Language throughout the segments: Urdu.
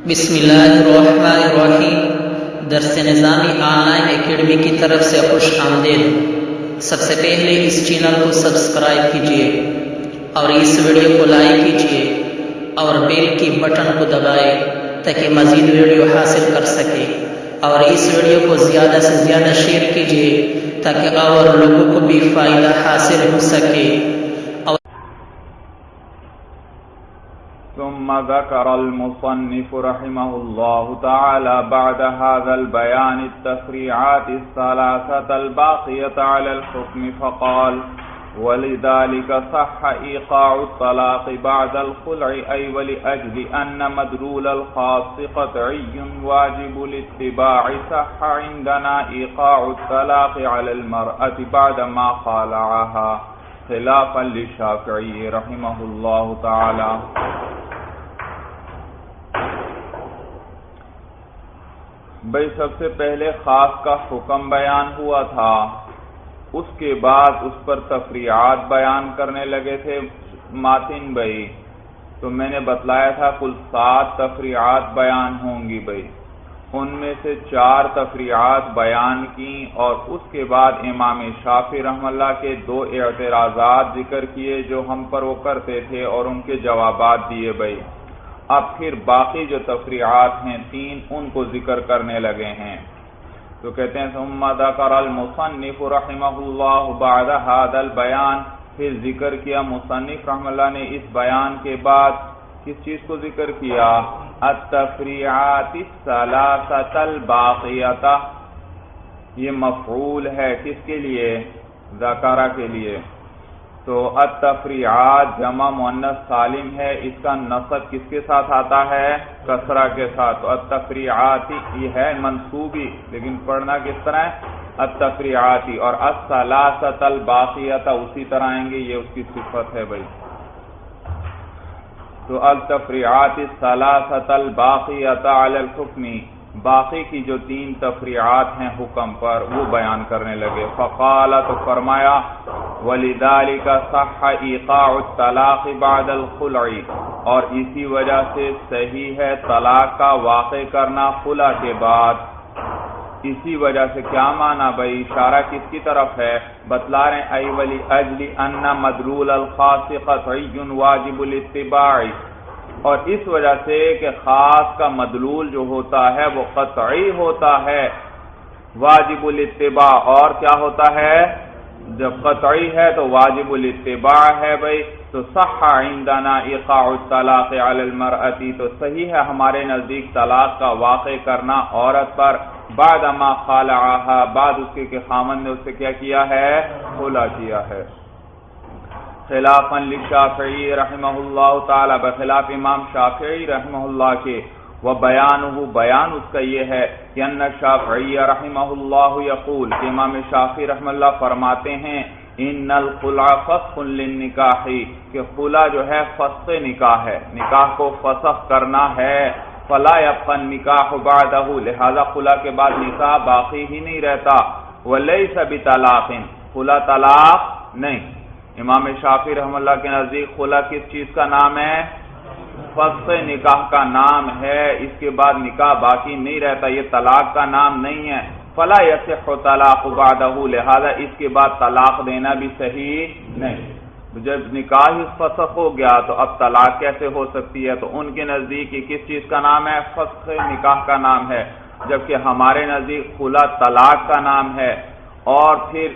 بسم اللہ الرحمن الرحیم۔ درس نظامی آن لائن اکیڈمی کی طرف سے خوش آمدید۔ سب سے پہلے اس چینل کو سبسکرائب کیجیے اور اس ویڈیو کو لائک کیجیے اور بیل کی بٹن کو دبائیں تاکہ مزید ویڈیو حاصل کر سکے، اور اس ویڈیو کو زیادہ سے زیادہ شیئر کیجیے تاکہ اور لوگوں کو بھی فائدہ حاصل ہو سکے۔ ثم ذكر المصنف رحمه الله تعالى بعد هذا البيان التفريعات الثلاثة الباقية على الحكم فقال: ولذلك صح إيقاع الطلاق بعد الخلع أي ولأجل أن مدلول الخاص قطعي واجب الاتباع صح عندنا إيقاع الطلاق على المرأة بعدما خالعها خلافا للشافعي رحمه الله تعالى۔ بھئی سب سے پہلے خاص کا حکم بیان ہوا تھا، اس کے بعد اس پر تفریعات بیان کرنے لگے تھے ماتن بھائی، تو میں نے بتلایا تھا کل 7 تفریعات بیان ہوں گی بھائی، ان میں سے 4 تفریعات بیان کی اور اس کے بعد امام شافعی رحمہ اللہ کے 2 اعتراضات ذکر کیے جو ہم پر وہ کرتے تھے اور ان کے جوابات دیے بھائی۔ اب پھر باقی جو تفریعات ہیں 3 ان کو ذکر کرنے لگے ہیں، تو کہتے ہیں ثم ذکر المصنف رحمہ اللہ بعد هذا البیان، پھر ذکر کیا مصنف رحمہ اللہ نے اس بیان کے بعد کس چیز کو ذکر کیا؟ التفریعات الثلاثة الباقیۃ، یہ مفعول ہے کس کے لیے؟ ذکر کے لیے۔ تو التفریعات جمع مؤنث سالم ہے، اس کا نصب کس کے ساتھ آتا ہے؟ کسرہ کے ساتھ۔ تو التفریعات یہ ہے منصوبی، لیکن پڑھنا کس طرح ہے؟ التفریعاتی، اور الثلاثۃ الباقیۃ اسی طرح آئیں گے، یہ اس کی صفت ہے بھائی۔ تو التفریعات الثلاثۃ الباقیۃ علی الحکم، باقی کی جو 3 تفریعات ہیں حکم پر وہ بیان کرنے لگے۔ فقال، تو فرمایا وَلِذَلِكَ صَحَّ إِيقَاعُ الطَّلَاقِ بَعْدَ الْخُلْعِ، اور اسی وجہ سے صحیح ہے طلاق کا واقع کرنا خلع کے بعد۔ اسی وجہ سے کیا معنی بھائی؟ اشارہ کس کی طرف ہے؟ بتلا رہے ہیں ای وَلِأَجْلِ أَنَّ مَدْلُولَ الْخَاصِ قَطْعِيٌّ وَاجِبُ الاتباع، اور اس وجہ سے کہ خاص کا مدلول جو ہوتا ہے وہ قطعی ہوتا ہے، واجب الاتباع، اور کیا ہوتا ہے؟ جب قطعی ہے تو واجب الاتباع ہے بھائی۔ تو صح عندنا ایقاع الطلاق علی المرأة، تو صحیح ہے ہمارے نزدیک طلاق کا واقع کرنا عورت پر بعد ما خالعها، بعد اس کے کہ خامن نے اس سے کیا کیا ہے؟ خلع کیا ہے۔ خلافا للشافعی رحمہ اللہ تعالی، بخلاف امام شافعی رحمہ اللہ کے، وبیانہ، بیان اس کا یہ ہے کہ ان الشافعی رحمہ اللہ یقول، کہ امام شافعی رحمہ اللہ فرماتے ہیں ان الخلع فسخ للنکاح، کہ خلع جو ہے فسخ نکاح ہے، نکاح کو فسخ کرنا ہے۔ فلا يبقى النکاح بعدہ، لہذا خلع کے بعد نکاح باقی ہی نہیں رہتا۔ ولیس بطلاق، خلع طلاق نہیں۔ امام شافعی رحمہ اللہ کے نزدیک خلع کس چیز کا نام ہے؟ فسخ نکاح کا نام ہے، اس کے بعد نکاح باقی نہیں رہتا، یہ طلاق کا نام نہیں ہے۔ فلا یصح طلاق بعدہ، لہذا اس کے بعد طلاق دینا بھی صحیح نہیں۔ جب نکاح ہی فسخ ہو گیا تو اب طلاق کیسے ہو سکتی ہے؟ تو ان کے نزدیک یہ کس چیز کا نام ہے؟ فسخ نکاح کا نام ہے، جبکہ ہمارے نزدیک خلع طلاق کا نام ہے۔ اور پھر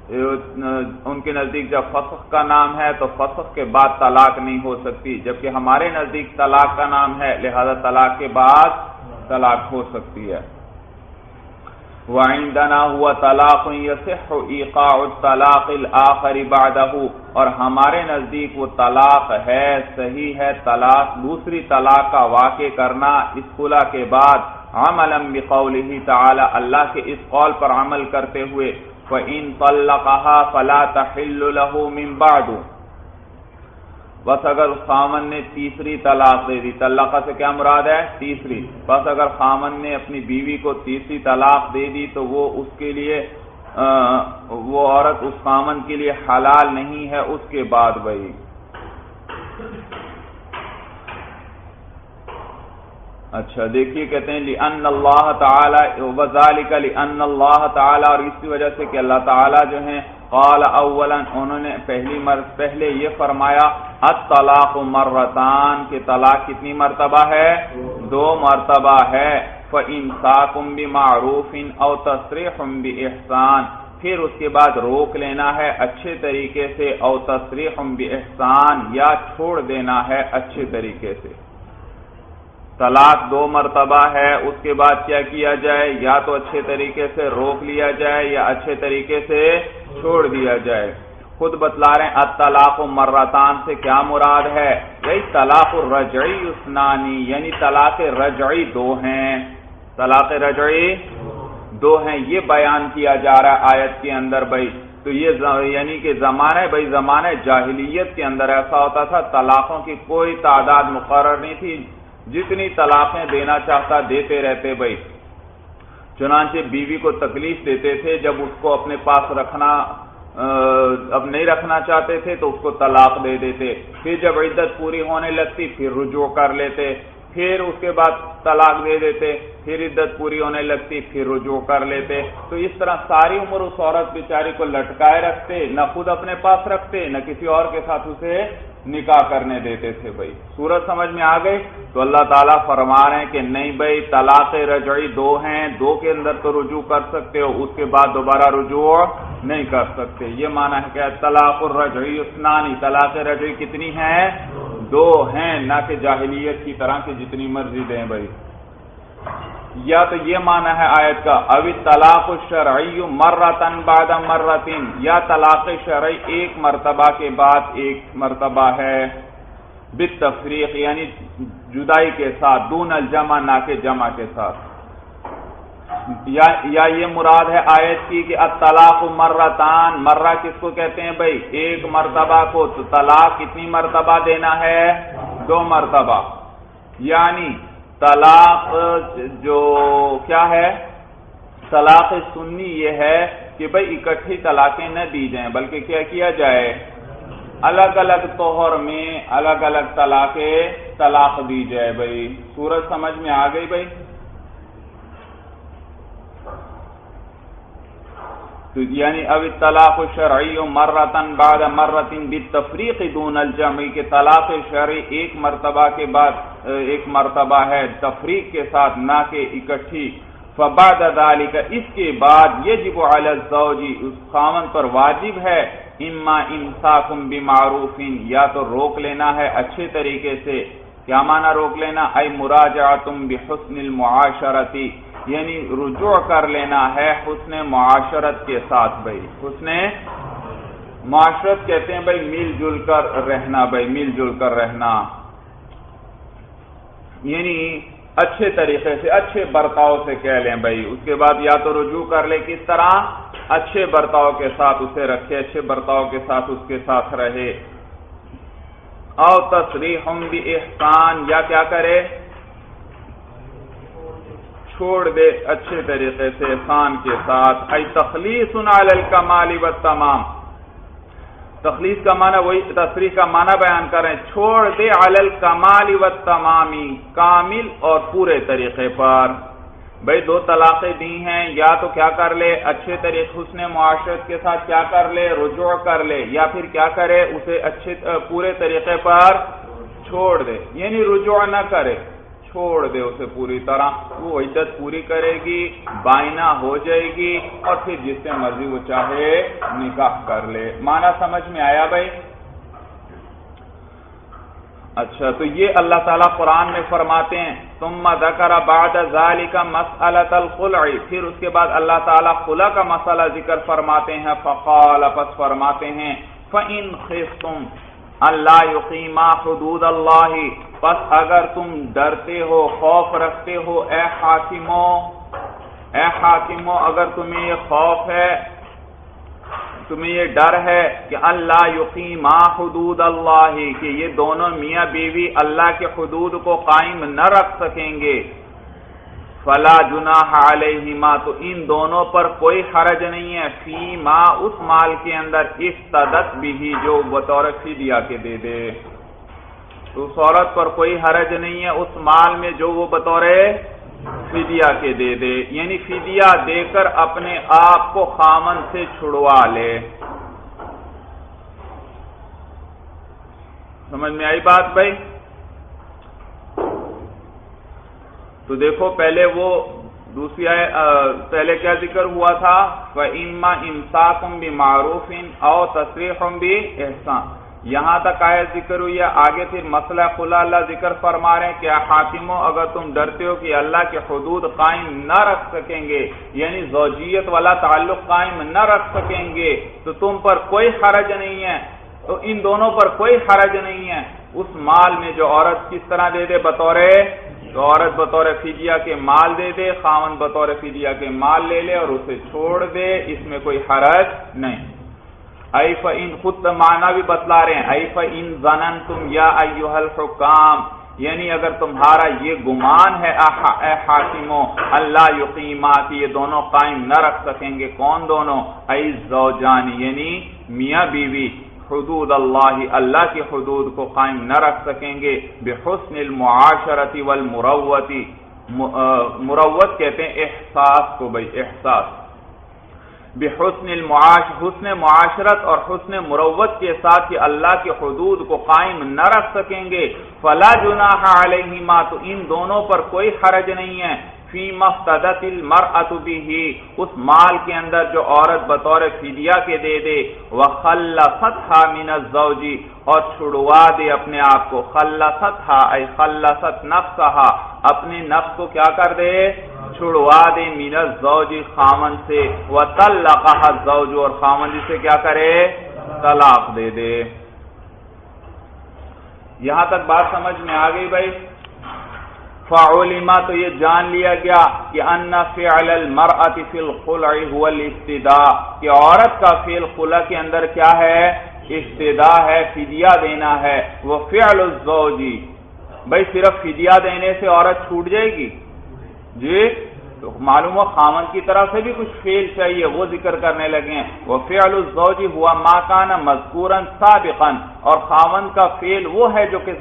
ان کے نزدیک جب فسخ کا نام ہے تو فسخ کے بعد طلاق نہیں ہو سکتی، جبکہ ہمارے نزدیک طلاق کا نام ہے، لہذا طلاق کے بعد طلاق ہو سکتی ہے۔ وعندنا هو طلاق يصح ايقاع الطلاق الاخر بعده، اور ہمارے نزدیک وہ طلاق ہے، صحیح ہے طلاق دوسری طلاق کا واقع کرنا اس خلع کے بعد، عملا بقوله تعالی، اللہ کے اس قول پر عمل کرتے ہوئے، فَإِن طَلَّقَهَا فَلَا تَحِلُّ لَهُ مِن بَعْدُ، بس اگر خامن نے تیسری طلاق دے دی، طلقہ سے کیا مراد ہے؟ تیسری، بس اگر خامن نے اپنی بیوی کو تیسری طلاق دے دی تو وہ اس کے لیے وہ عورت اس خامن کے لیے حلال نہیں ہے اس کے بعد بھائی۔ اچھا دیکھیے کہتے ہیں لِأَنَّ اللَّهَ تَعَالَى وَذَلِكَ لِأَنَّ اللَّهَ تَعَالَى، اور اس کی وجہ سے کہ اللہ تعالیٰ جو ہیں قال اولا انہوں نے پہلے یہ فرمایا الطلاق مرتان کہ طلاق کتنی مرتبہ ہے؟ 2 مرتبہ ہے. فَإِمْسَاكٌ بِمَعْرُوفٍ أَوْ تَسْرِيحٌ بِإِحْسَانٍ، پھر اس کے بعد روک لینا ہے اچھے طریقے سے، او تصریح بإحسان، یا چھوڑ دینا ہے اچھے طریقے سے. طلاق 2 مرتبہ ہے، اس کے بعد کیا کیا جائے؟ یا تو اچھے طریقے سے روک لیا جائے یا اچھے طریقے سے چھوڑ دیا جائے. خود بتلا رہے ہیں الطلاق مرتان سے کیا مراد ہے؟ یہی طلاق الرجعی اثنانی، یعنی طلاق رجعی 2 ہیں. طلاق رجعی 2 ہیں، یہ بیان کیا جا رہا ہے آیت کے اندر بھائی. تو یہ یعنی کہ زمانہ جاہلیت کے اندر ایسا ہوتا تھا، طلاقوں کی کوئی تعداد مقرر نہیں تھی، جتنی طلاقیں دینا چاہتا دیتے رہتے بھائی. چنانچہ بیوی کو تکلیف دیتے تھے، جب اس کو اپنے پاس اب نہیں رکھنا چاہتے تھے تو اس کو طلاق دے دیتے. پھر جب عدت پوری ہونے لگتی پھر رجوع کر لیتے، پھر اس کے بعد طلاق دے دیتے، پھر عدت پوری ہونے لگتی پھر رجوع کر لیتے. تو اس طرح ساری عمر اس عورت بیچاری کو لٹکائے رکھتے، نہ خود اپنے پاس رکھتے نہ کسی اور کے ساتھ اسے نکاح کرنے دیتے تھے بھائی. صورت سمجھ میں آ گئی؟ تو اللہ تعالیٰ فرما رہے ہیں کہ نہیں بھائی، طلاق رجعی 2 ہیں، 2 کے اندر تو رجوع کر سکتے ہو، اس کے بعد دوبارہ رجوع نہیں کر سکتے. یہ معنی ہے کہ طلاق الرجعی اثنانی، طلاق رجعی کتنی ہیں؟ 2 ہیں، نہ کہ جاہلیت کی طرح کی جتنی مرضی دیں بھائی. یا تو یہ معنی ہے آیت کا ابھی طلاق الشرعی مرتن بعد مرتن، یا طلاق شرعی 1 مرتبہ کے بعد 1 مرتبہ ہے، بالتفریق یعنی جدائی کے ساتھ، دون الجمع نہ کہ جمع کے ساتھ. یا یہ مراد ہے آیت کی کہ الطلاق مرتان، مرہ کس کو کہتے ہیں بھائی؟ 1 مرتبہ کو. تو طلاق کتنی مرتبہ دینا ہے؟ 2 مرتبہ. یعنی طلاق جو کیا ہے؟ طلاق سنی یہ ہے کہ بھئی اکٹھی طلاقیں نہ دی جائیں، بلکہ کیا کیا جائے؟ الگ الگ طہر میں الگ الگ طلاق دی جائے بھئی. صورت سمجھ میں آ گئی بھئی؟ یعنی اب طلاق شرعی مرتن بعد مرتن بالتفریق دون الجمع، کہ طلاق شرعی 1 مرتبہ کے بعد 1 مرتبہ ہے تفریق کے ساتھ، نہ کہ اکٹھی. فبعد ذلك، اس کے بعد یجب علی الزوج، اس خاوند پر واجب ہے اما امساک بمعروف، یا تو روک لینا ہے اچھے طریقے سے. کیا معنی روک لینا؟ ای مراجعۃ بحسن المعاشرۃ، یعنی رجوع کر لینا ہے حسن معاشرت کے ساتھ بھائی. حسن معاشرت کہتے ہیں بھائی مل جل کر رہنا بھائی، مل جل کر رہنا، یعنی اچھے طریقے سے اچھے برتاؤ سے کہہ لیں بھائی. اس کے بعد یا تو رجوع کر لے، کس طرح؟ اچھے برتاؤ کے ساتھ اسے رکھے، اچھے برتاؤ کے ساتھ اس کے ساتھ رہے. او تصریح باحسان، یا کیا کرے؟ چھوڑ دے اچھے طریقے سے احسان کے ساتھ. ای تخلیص علی الکمال والتمام، تخلیص کا معنی وہی تصریح کا معنی بیان کر رہے ہیں، چھوڑ دے علی الکمال والتمامی، کامل اور پورے طریقے پر. بھئی 2 طلاقیں دی ہیں، یا تو کیا کر لے؟ اچھے طریقے حسن معاشرت کے ساتھ کیا کر لے؟ رجوع کر لے، یا پھر کیا کرے؟ اسے اچھے پورے طریقے پر چھوڑ دے، یعنی رجوع نہ کرے، چھوڑ دے اسے پوری طرح. وہ عدت پوری کرے گی، بائنہ ہو جائے گی، اور پھر جس سے مرضی وہ چاہے نکاح کر لے. معنی سمجھ میں آیا بھائی؟ اچھا، تو یہ اللہ تعالیٰ قرآن میں فرماتے ہیں ثم ذکر بعد ذلك مسألۃ الخلع، پھر اس کے بعد اللہ تعالیٰ خلع کا مسئلہ ذکر فرماتے ہیں. فقال، پس فرماتے ہیں فإن خفتم اللہ یقیما حدود اللہ، پس اگر تم ڈرتے ہو، خوف رکھتے ہو، اے حاکموں اگر تمہیں یہ خوف ہے، تمہیں یہ ڈر ہے کہ اللہ یقیما حدود اللہ، کہ یہ دونوں میاں بیوی اللہ کے حدود کو قائم نہ رکھ سکیں گے، فلا جناح علیہما، تو ان دونوں پر کوئی حرج نہیں ہے، فیما، اس مال کے اندر افتدت بھی، جو بطور فدیہ کے دے دے. تو اس عورت پر کوئی حرج نہیں ہے اس مال میں جو وہ بطور فدیہ کے دے دے، یعنی فدیہ دے کر اپنے آپ کو خامن سے چھڑوا لے۔ سمجھ میں آئی بات بھائی؟ تو دیکھو پہلے وہ دوسری پہلے کیا ذکر ہوا تھا؟ فَإِمَّا إِمْسَاكٌ بِمَعْرُوفٍ أَوْ تَسْرِيحٌ بِإِحْسَانٍ، یہاں تک آیت ذکر ہوئی ہے۔ آگے پھر مسئلہ خلا اللہ ذکر فرما رہے ہیں کہ حاکموں اگر تم ڈرتے ہو کہ اللہ کے حدود قائم نہ رکھ سکیں گے، یعنی زوجیت والا تعلق قائم نہ رکھ سکیں گے، تو تم پر کوئی حرج نہیں ہے، تو ان دونوں پر کوئی حرج نہیں ہے۔ اس مال میں جو عورت کس طرح دے دے بطور، تو عورت بطور فدیہ کے مال دے دے، خاوند بطور فدیہ کے مال لے لے اور اسے چھوڑ دے، اس میں کوئی حرج نہیں۔ اَيْ فَإِنْ، خود معنی بھی بتلا رہے ہیں، اَيْ فَإِنْ ظَنَنْتُمْ يَا أَيُّهَا الْحُكَّامُ، یعنی اگر تمہارا یہ گمان ہے اے حاکموں، اللہ یقیمات، یہ دونوں قائم نہ رکھ سکیں گے، کون دونوں؟ اَيْ الزَّوْجَانِ، یعنی میاں بیوی، حدود اللہ، اللہ کی حدود کو قائم نہ رکھ سکیں گے، بحسن المعاشرت والمروت، مروت کہتے ہیں احساس کو، بھائی احساس، بحسن حسن معاشرت اور حسن مروت کے ساتھ کہ اللہ کی حدود کو قائم نہ رکھ سکیں گے، فلا جناح علیہما، تو ان دونوں پر کوئی حرج نہیں ہے، فیما افتدت المرأة به، اس مال کے اندر جو عورت بطور فدیہ کے دے دے، وخلصتها من الزوج، اور چھڑوا دے اپنے آپ کو، خلصتها ای خلصت نفسها، اپنے نفس کو کیا کر دے؟ چھڑوا دے، من الزوج، خامن سے، وطلقها الزوج، اور خامن جسے کیا کرے؟ طلاق دے دے۔ یہاں تک بات سمجھ میں آ گئی بھائی؟ فعلما، تو یہ جان لیا گیا کہ ان فعل المرأة فی الخلع هو الافتداء، کہ عورت کا فعل خلع کے اندر کیا ہے؟ افتداء ہے، فدیہ دینا ہے۔ وہ فعل الزوج، بھائی صرف فدیہ دینے سے عورت چھوٹ جائے گی؟ جی تو معلوم ہو خامن کی طرف سے بھی کچھ فعل چاہیے، وہ ذکر کرنے لگے ہیں۔ وہ فعل الزوج ہوا ما کان مذکورا سابقا، اور خامن کا فعل وہ ہے جو کہ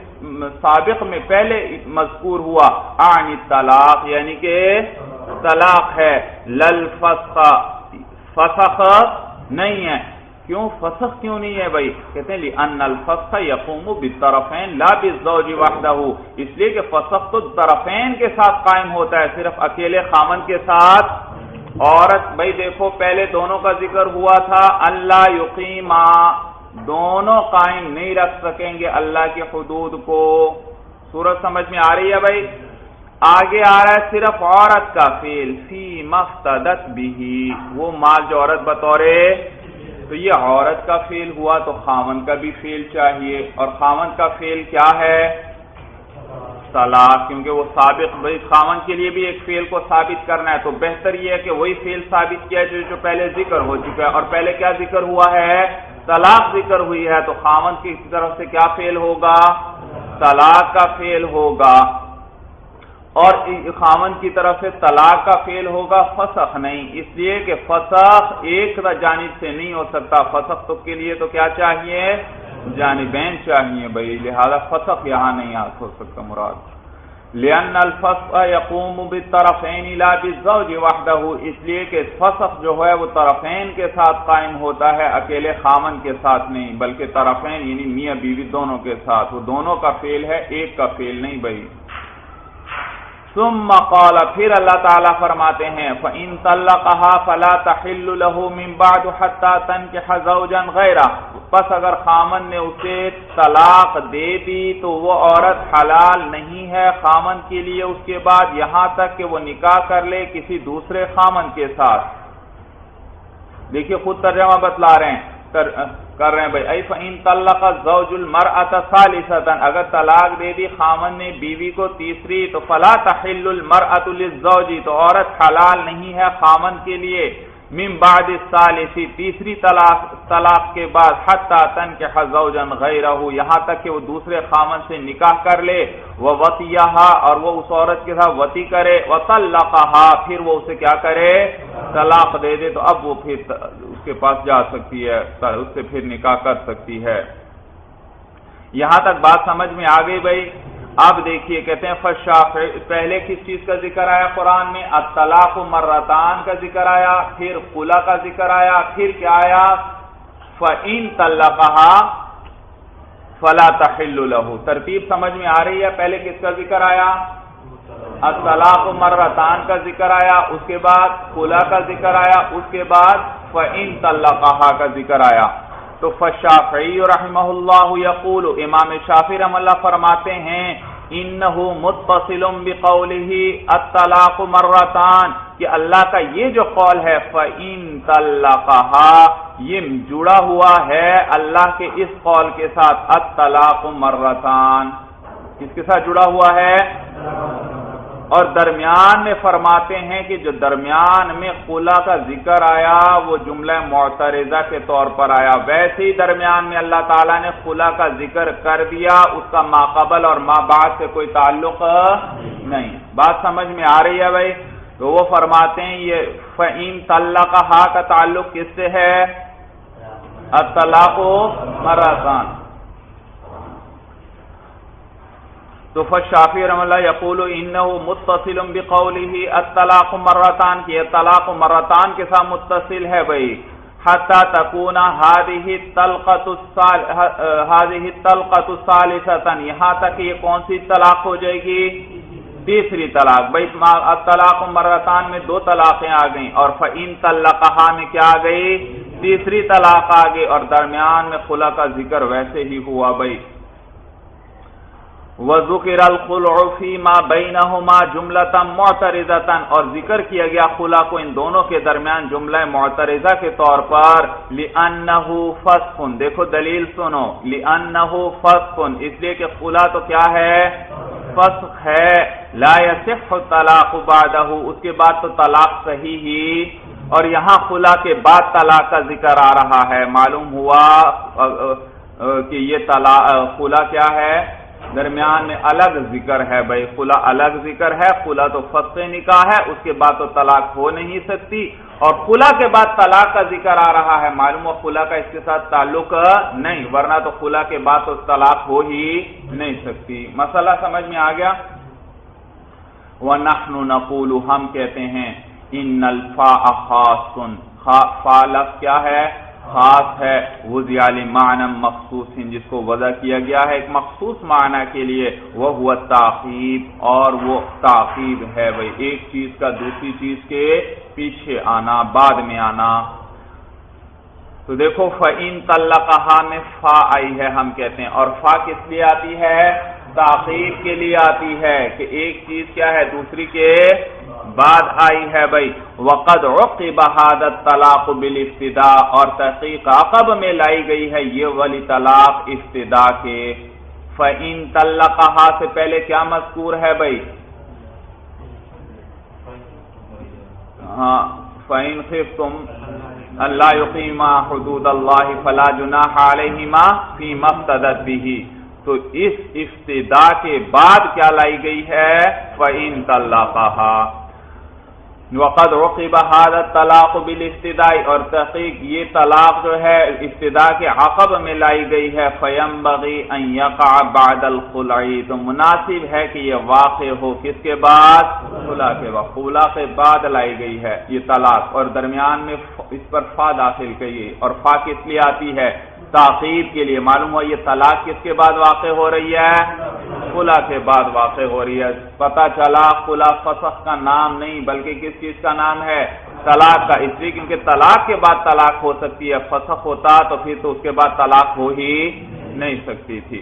سابق میں پہلے مذکور ہوا، عن الطلاق، یعنی کہ طلاق ہے، للفسخ، فسخ نہیں ہے۔ کیوں فسخ کیوں نہیں ہے بھائی؟ کہتے ہیں لأن الفسخ يقوم بالطرفین لا بالزوج وحدہ، اس لیے کہ فسخ تو طرفین کے ساتھ قائم ہوتا ہے، صرف اکیلے خامن کے ساتھ عورت۔ بھائی دیکھو پہلے دونوں کا ذکر ہوا تھا، اللہ یقیما، دونوں قائم نہیں رکھ سکیں گے اللہ کی حدود کو۔ سورج سمجھ میں آ رہی ہے بھائی؟ آگے آ رہا ہے صرف عورت کا فعل، فی مفتدت به، وہ مال جو عورت بطورے، تو یہ عورت کا فعل ہوا تو خامن کا بھی فعل چاہیے، اور خامن کا فعل کیا ہے؟ طلاق، کیونکہ وہ سابق، بھائی خامن کے لیے بھی ایک فعل کو ثابت کرنا ہے، تو بہتر یہ ہے کہ وہی فعل ثابت کیا جو پہلے ذکر ہو چکا ہے، اور پہلے کیا ذکر ہوا ہے؟ طلاق ذکر ہوئی ہے، تو خامن کی طرف سے کیا فعل ہوگا؟ طلاق کا فعل ہوگا، اور خامن کی طرف سے طلاق کا فعل ہوگا، فسخ نہیں، اس لیے کہ فسخ ایک جانب سے نہیں ہو سکتا، فسخ تو کے لیے تو کیا چاہیے؟ جانبین چاہیے بھائی، لہذا فسخ یہاں نہیں ہو سکتا مراد۔ لأن الفسخ يقوم بالطرفین لا بالزوج وحدہ، اس لیے کہ فسخ جو ہے وہ طرفین کے ساتھ قائم ہوتا ہے، اکیلے خامن کے ساتھ نہیں، بلکہ طرفین یعنی میاں بیوی دونوں کے ساتھ، وہ دونوں کا فعل ہے، ایک کا فعل نہیں بھائی۔ ثم قال، پھر اللہ تعالیٰ فرماتے ہیں، فَإِن طَلَّقَهَا فَلَا تَحِلُّ لَهُ مِن بَعْدُ حَتَّى تَنكِحَ زَوْجًا غَيْرَهُ، پس اگر خامن نے اسے طلاق دے دی تو وہ عورت حلال نہیں ہے خامن کے لیے اس کے بعد، یہاں تک کہ وہ نکاح کر لے کسی دوسرے خامن کے ساتھ۔ دیکھیے خود ترجمہ بتلا رہے ہیں، کر رہے ہیں بھائی، اَيْ فَإِن طَلَّقَ الزَّوْجُ الْمَرْأَةَ ثَالِثَةً، اگر طلاق دے دی خامن نے بیوی کو تیسری، تو فَلَا تَحِلُّ الْمَرْأَةُ لِلزَّوْجِ، تو عورت حلال نہیں ہے خامن کے لیے، من بعد الثالث، تیسری طلاق کے بعد، حتی تنکح زوجا غیرہ، یہاں تک کہ وہ دوسرے خامن سے نکاح کر لے، ووطیہا، اور وہ اس عورت کے ساتھ وطی کرے، وطلقہا، پھر وہ اسے کیا کرے؟ طلاق دے دے، تو اب وہ پھر اس کے پاس جا سکتی ہے، اس سے پھر نکاح کر سکتی ہے۔ یہاں تک بات سمجھ میں آ گئی بھائی؟ اب دیکھیے کہتے ہیں فالشافعی، پہلے کس چیز کا ذکر آیا قرآن میں؟ الطلاق مرتان کا ذکر آیا، پھر خلا کا ذکر آیا، پھر کیا آیا؟ فَإِن طَلَّقَهَا فَلَا تَحِلُّ لَهُ۔ ترتیب سمجھ میں آ رہی ہے؟ پہلے کس کا ذکر آیا؟ الطلاق مرتان کا ذکر آیا، اس کے بعد خلا کا ذکر آیا، اس کے بعد فَإِن طَلَّقَهَا کا ذکر آیا۔ تو فالشافعی رحمہ اللہ یقول، امام شافعی رحمہ اللہ فرماتے ہیں انہ متصل بقولہ الطلاق مرتان، کہ اللہ کا یہ جو قول ہے فَإِن طَلَّقَهَا، یہ جڑا ہوا ہے اللہ کے اس قول کے ساتھ الطلاق مرتان۔ کس کے ساتھ جڑا ہوا ہے؟ اور درمیان میں فرماتے ہیں کہ جو درمیان میں خلا کا ذکر آیا وہ جملہ معترضہ کے طور پر آیا، ویسے ہی درمیان میں اللہ تعالیٰ نے خلا کا ذکر کر دیا، اس کا ما قبل اور ما بعد سے کوئی تعلق نہیں۔ بات سمجھ میں آ رہی ہے بھائی؟ تو وہ فرماتے ہیں یہ فَإِن طَلَّقَهَا کا تعلق کس سے ہے؟ الطلاق مرتان۔ تو فالشافعی رحمہ اللہ یقول انہ متصل بقولہ الطلاق مرتان، کہ یہ طلاق مرتان کے ساتھ متصل ہے بھائی، حتی تکون هذه الطلقۃ ثالثۃ، یہاں تک یہ کون سی طلاق ہو جائے گی؟ تیسری طلاق بھائی۔ الطلاق مرتان میں دو طلاقیں آ گئیں، اور فَإِن طَلَّقَهَا میں کیا آ گئی؟ تیسری طلاق آ گئی، اور درمیان میں خلا کا ذکر ویسے ہی ہوا بھائی۔ وَذُكِرَ الْخُلْعُ فِي مَا بَيْنَهُمَا جُمْلَةً مُعْتَرِضَةً، اور ذکر کیا گیا خلا کو ان دونوں کے درمیان جملہ معترضہ کے طور پر، لِأَنَّهُ فَسْخٌ، دیکھو دلیل سنو، لِأَنَّهُ فَسْخٌ، اس لیے کہ خلا تو کیا ہے؟ فسخ ہے، لا يصح الطلاق بعدہ، اس کے بعد تو طلاق صحیح ہی، اور یہاں خلا کے بعد طلاق کا ذکر آ رہا ہے، معلوم ہوا کہ یہ خلا کیا ہے؟ درمیان میں الگ ذکر ہے بھائی، خلا الگ ذکر ہے، خلا تو فسخ نکاح ہے، اس کے بعد تو طلاق ہو نہیں سکتی، اور خلا کے بعد طلاق کا ذکر آ رہا ہے، معلوم ہو خلا کا اس کے ساتھ تعلق نہیں، ورنہ تو خلا کے بعد تو طلاق ہو ہی نہیں سکتی۔ مسئلہ سمجھ میں آ گیا؟ وَنَحْنُ نَقُولُ، ہم کہتے ہیں إِنَّ الْفَاءَ خَاصٌ، فا لفظ کیا ہے؟ خاص ہے، وضع لمعنی مخصوص، جس کو وضع کیا گیا ہے ایک مخصوص معنی کے لیے، وہ ہوا تاخیر، اور وہ تاخیر ہے بھائی، ایک چیز کا دوسری چیز کے پیچھے آنا، بعد میں آنا۔ تو دیکھو فَإِن طَلَّقَهَا میں فا آئی ہے، ہم کہتے ہیں، اور فا کس لیے آتی ہے؟ تاخیر کے لیے آتی ہے، کہ ایک چیز کیا ہے دوسری کے بعد آئی ہے بھائی۔ وَقَدْ عُقِبَ هَذَا الطَّلَاقُ بِالِابْتِدَاءِ، اور تحقیق عقب میں لائی گئی ہے یہ والی طلاق ابتدا کے۔ فَإِن طَلَّقَهَا سے پہلے کیا مذکور ہے بھائی؟ ہاں، فَإِن خِفْتُمْ أَلَّا يُقِيمَا حُدُودَ اللَّهِ فَلَا جُنَاحَ عَلَيْهِمَا فِيمَا افْتَدَتْ بِهِ، تو اس ابتدا کے بعد کیا لائی گئی ہے؟ فَإِن طَلَّقَهَا۔ وَقَدْ عُقِبَ هَذَا الطَّلَاقُ بِالِابْتِدَاءِ، اور تحقیق یہ طلاق جو ہے ابتدا کے عقب میں لائی گئی ہے، فَيَنبَغِي أَن يَقَعَ بَعْدَ الْخُلْعِ، تو مناسب ہے کہ یہ واقع ہو کس کے بعد؟ خلا کے بعد، خلا کے بعد لائی گئی ہے یہ طلاق، اور درمیان میں اس پر فا داخل کی، اور فا کس لیے آتی ہے؟ تاخیر کے لیے۔ معلوم ہوا یہ طلاق کس کے بعد واقع ہو رہی ہے؟ خلا کے بعد واقع ہو رہی ہے۔ پتہ چلا خلا فسخ کا نام نہیں بلکہ کس چیز کا نام ہے؟ طلاق کا، اس لیے کیونکہ طلاق کے بعد طلاق ہو سکتی ہے، فسخ ہوتا تو پھر تو اس کے بعد طلاق ہو ہی نہیں سکتی تھی۔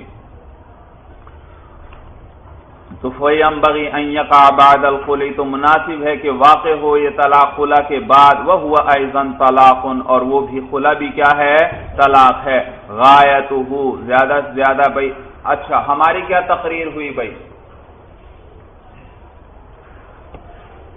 تو فَيَنبَغِي أَن يَقَعَ بَعْدَ الْخُلْعِ، تو مناسب ہے کہ واقع ہو یہ طلاق خلا کے بعد، وَهُوَ أَيْضًا طَلَاقٌ، اور وہ بھی خلا بھی کیا ہے؟ طلاق ہے۔ غایتہ، زیادہ سے زیادہ بھائی۔ اچھا ہماری کیا تقریر ہوئی بھائی؟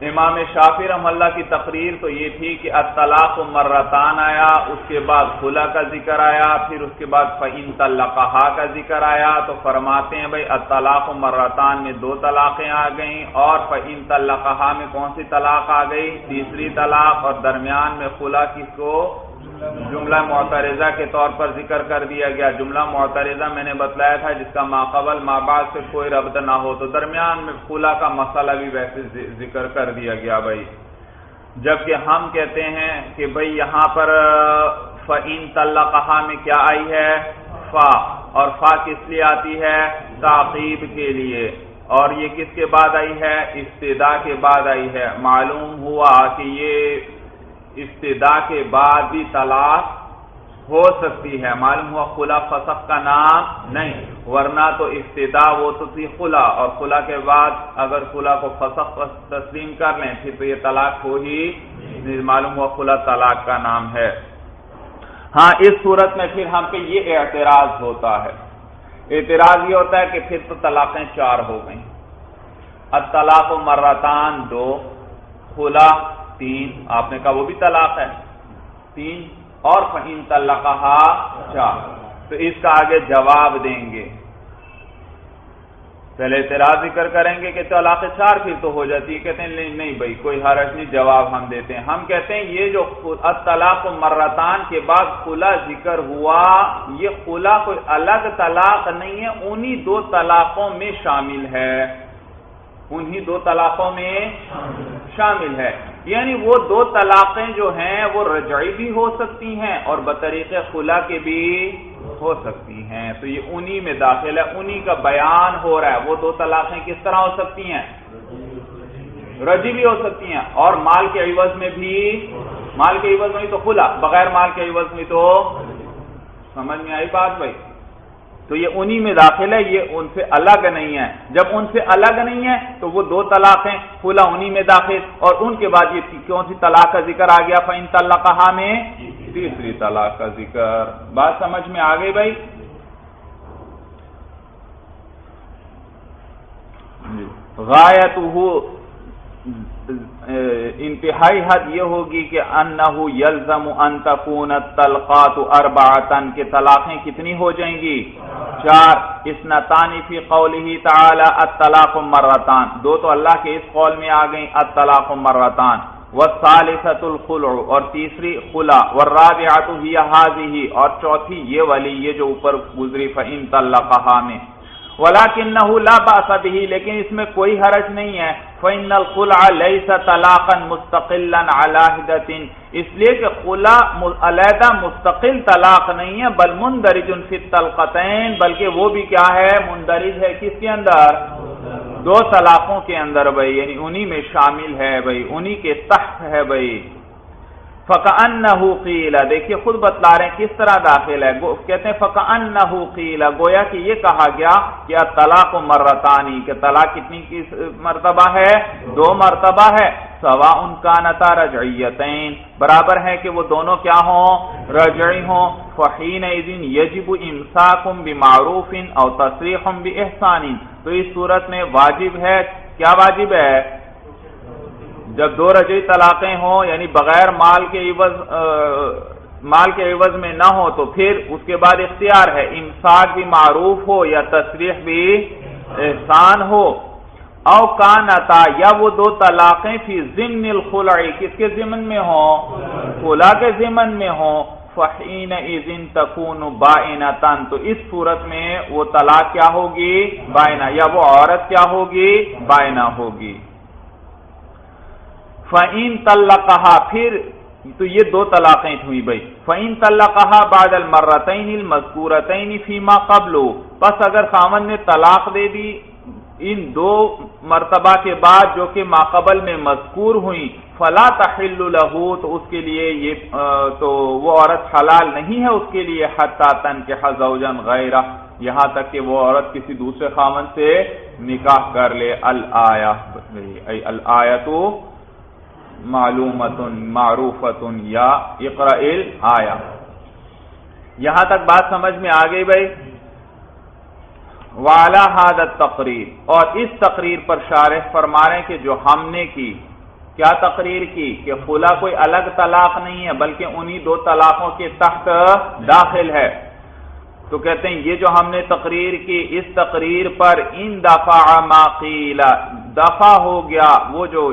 امام شافعی رحمہ اللہ کی تقریر تو یہ تھی کہ الطلاق مرتان آیا، اس کے بعد خلا کا ذکر آیا، پھر اس کے بعد فَإِن طَلَّقَهَا کا ذکر آیا، تو فرماتے ہیں بھائی الطلاق مرتان میں دو طلاقیں آ گئیں، اور فَإِن طَلَّقَهَا میں کون سی طلاق آ گئی؟ تیسری طلاق، اور درمیان میں خلا کس کو؟ جملہ معترضہ کے طور پر ذکر کر دیا گیا. جملہ معترضہ میں نے بتلایا تھا جس کا ماقبل مابعد سے کوئی ربط نہ ہو, تو درمیان میں خلا کا مسئلہ بھی ویسے ذکر کر دیا گیا بھائی. جبکہ ہم کہتے ہیں کہ بھائی یہاں پر فَإِن طَلَّقَهَا میں کیا آئی ہے؟ فا, اور فا کس لیے آتی ہے؟ تعقیب کے لیے. اور یہ کس کے بعد آئی ہے؟ ابتدا کے بعد آئی ہے. معلوم ہوا کہ یہ ابتدا کے بعد بھی طلاق ہو سکتی ہے. معلوم ہوا خلا فسخ کا نام نہیں, ورنہ تو ابتدا وہ تو تھی خلا, اور خلا کے بعد اگر خلا کو فسخ تسلیم کر لیں پھر تو یہ طلاق ہو ہی, معلوم ہوا خلا طلاق کا نام ہے. ہاں اس صورت میں پھر ہم پہ یہ اعتراض ہوتا ہے. اعتراض یہ ہوتا ہے کہ پھر تو طلاقیں 4 ہو گئیں. الطلاق مرتان 2, خلا 3, آپ نے کہا وہ بھی طلاق ہے 3, اور فَإِن طَلَّقَهَا 4. تو اس کا آگے جواب دیں گے. پہلے اعتراض ذکر کریں گے کہ طلاق 4 پھر تو ہو جاتی ہے. کہتے ہیں نہیں بھائی کوئی حرج نہیں, جواب ہم دیتے ہیں. ہم کہتے ہیں یہ جو الطلاق مرتان کے بعد خلا ذکر ہوا, یہ خلا کوئی الگ طلاق نہیں ہے, انہی 2 طلاقوں میں شامل ہے. انہی 2 طلاقوں میں شامل ہے. یعنی وہ 2 طلاقیں جو ہیں وہ رجعی بھی ہو سکتی ہیں اور بطریق خلا کے بھی ہو سکتی ہیں. تو یہ انہی میں داخل ہے, انہی کا بیان ہو رہا ہے. وہ 2 طلاقیں کس طرح ہو سکتی ہیں؟ رجعی بھی ہو سکتی ہیں, اور مال کے عوض میں بھی. مال کے عوض میں تو خلا, بغیر مال کے عوض میں تو. سمجھ میں آئی بات بھائی؟ تو یہ انہی میں داخل ہے, یہ ان سے الگ نہیں ہے. جب ان سے الگ نہیں ہے تو وہ 2 طلاقیں خلا انہی میں داخل, اور ان کے بعد یہ کون سی طلاق کا ذکر آ گیا؟ فَإِن طَلَّقَهَا میں تیسری طلاق کا ذکر. بات سمجھ میں آ گئی بھائی؟ غایتہ انتہائی حد یہ ہوگی کہ انہ یلزم ان تکون الطلقات 4, کے طلاقیں کتنی ہو جائیں گی؟ 4. اثنتان فی قولہ تعالی الطلاق مرتان, 2 تو اللہ کے اس قول میں آ گئیں الطلاق مرتان. والثالثۃ الخلع, اور تیسری خلا. والرابعۃ ہی ہذہ, اور چوتھی یہ والی یہ جو اوپر گزری فإن طلقها میں. ولکنہ لا باس بہ, لیکن اس میں کوئی حرج نہیں ہے. فإن الخلع ليس طلاقا مستقلا على حدة, اس لیے کہ خلا علیحدہ مستقل طلاق نہیں ہے, بل مندرج فی الطلقتین, بلکہ وہ بھی کیا ہے؟ مندرج ہے. کس کے اندر؟ 2 طلاقوں کے اندر بھائی, یعنی انہی میں شامل ہے بھائی, انہی کے تحت ہے بھائی. فَكَأَنَّهُ قِيلَ, دیکھیے خود بتلا رہے ہیں کس طرح داخل ہے. کہتے ہیں فَكَأَنَّهُ قِيلَ, گویا کہ یہ کہا گیا کہ الطلاق مرتانی, کہ طلاق کتنی کی مرتبہ ہے؟ 2 مرتبہ ہے. سواء كانتا رجعیتین, برابر ہے کہ وہ دونوں کیا ہوں؟ رجعی ہوں. فحینئذ یجب امساک بمعروف او تصریح باحسان, تو اس صورت میں واجب ہے, کیا واجب ہے؟ جب 2 رجعی طلاقیں ہوں, یعنی بغیر مال کے عوض میں نہ ہو, تو پھر اس کے بعد اختیار ہے امساک بھی معروف ہو یا تصریح بھی احسان ہو. او کانتا, یا وہ 2 طلاقیں فی ضمن الخلع, کس کے ضمن میں ہوں؟ خلا کے ضمن میں ہوں. فحینئذ تکون بائنۃ, تو اس صورت میں وہ طلاق کیا ہوگی؟ بائنہ, یا وہ عورت کیا ہوگی؟ بائنہ ہوگی. فَإِن طَلَّقَهَا, پھر تو یہ 2 طلاقیں ہوئی بھائی. فَإِن طَلَّقَهَا بَعْدَ الْمَرَّتَيْنِ الْمَذْكُورَتَيْنِ فِيمَا قَبْلُ, پس اگر خاوند نے طلاق دے دی ان 2 مرتبہ کے بعد جو کہ ماقبل میں مذکور ہوئی, فَلَا تَحِلُّ لَهُ, تو اس کے لیے یہ تو وہ عورت حلال نہیں ہے اس کے لیے, حَتَّى تَنكِحَ زَوْجًا غَيْرَهُ, یہاں تک کہ وہ عورت کسی دوسرے خاوند سے نکاح کر لے. الآیۃ معلومۃ معروفۃ یا اقرأ الآیہ. یہاں تک بات سمجھ میں آ گئی بھائی؟ وعلی ھذا التقریر, اور اس تقریر پر شارح فرما رہے ہیں کہ جو ہم نے کی, کیا تقریر کی؟ کہ خلا کوئی الگ طلاق نہیں ہے بلکہ انہی 2 طلاقوں کے تحت داخل ہے. تو کہتے ہیں یہ جو ہم نے تقریر کی, اس تقریر پر ان دفع ما قیل, دفع ہو گیا وہ جو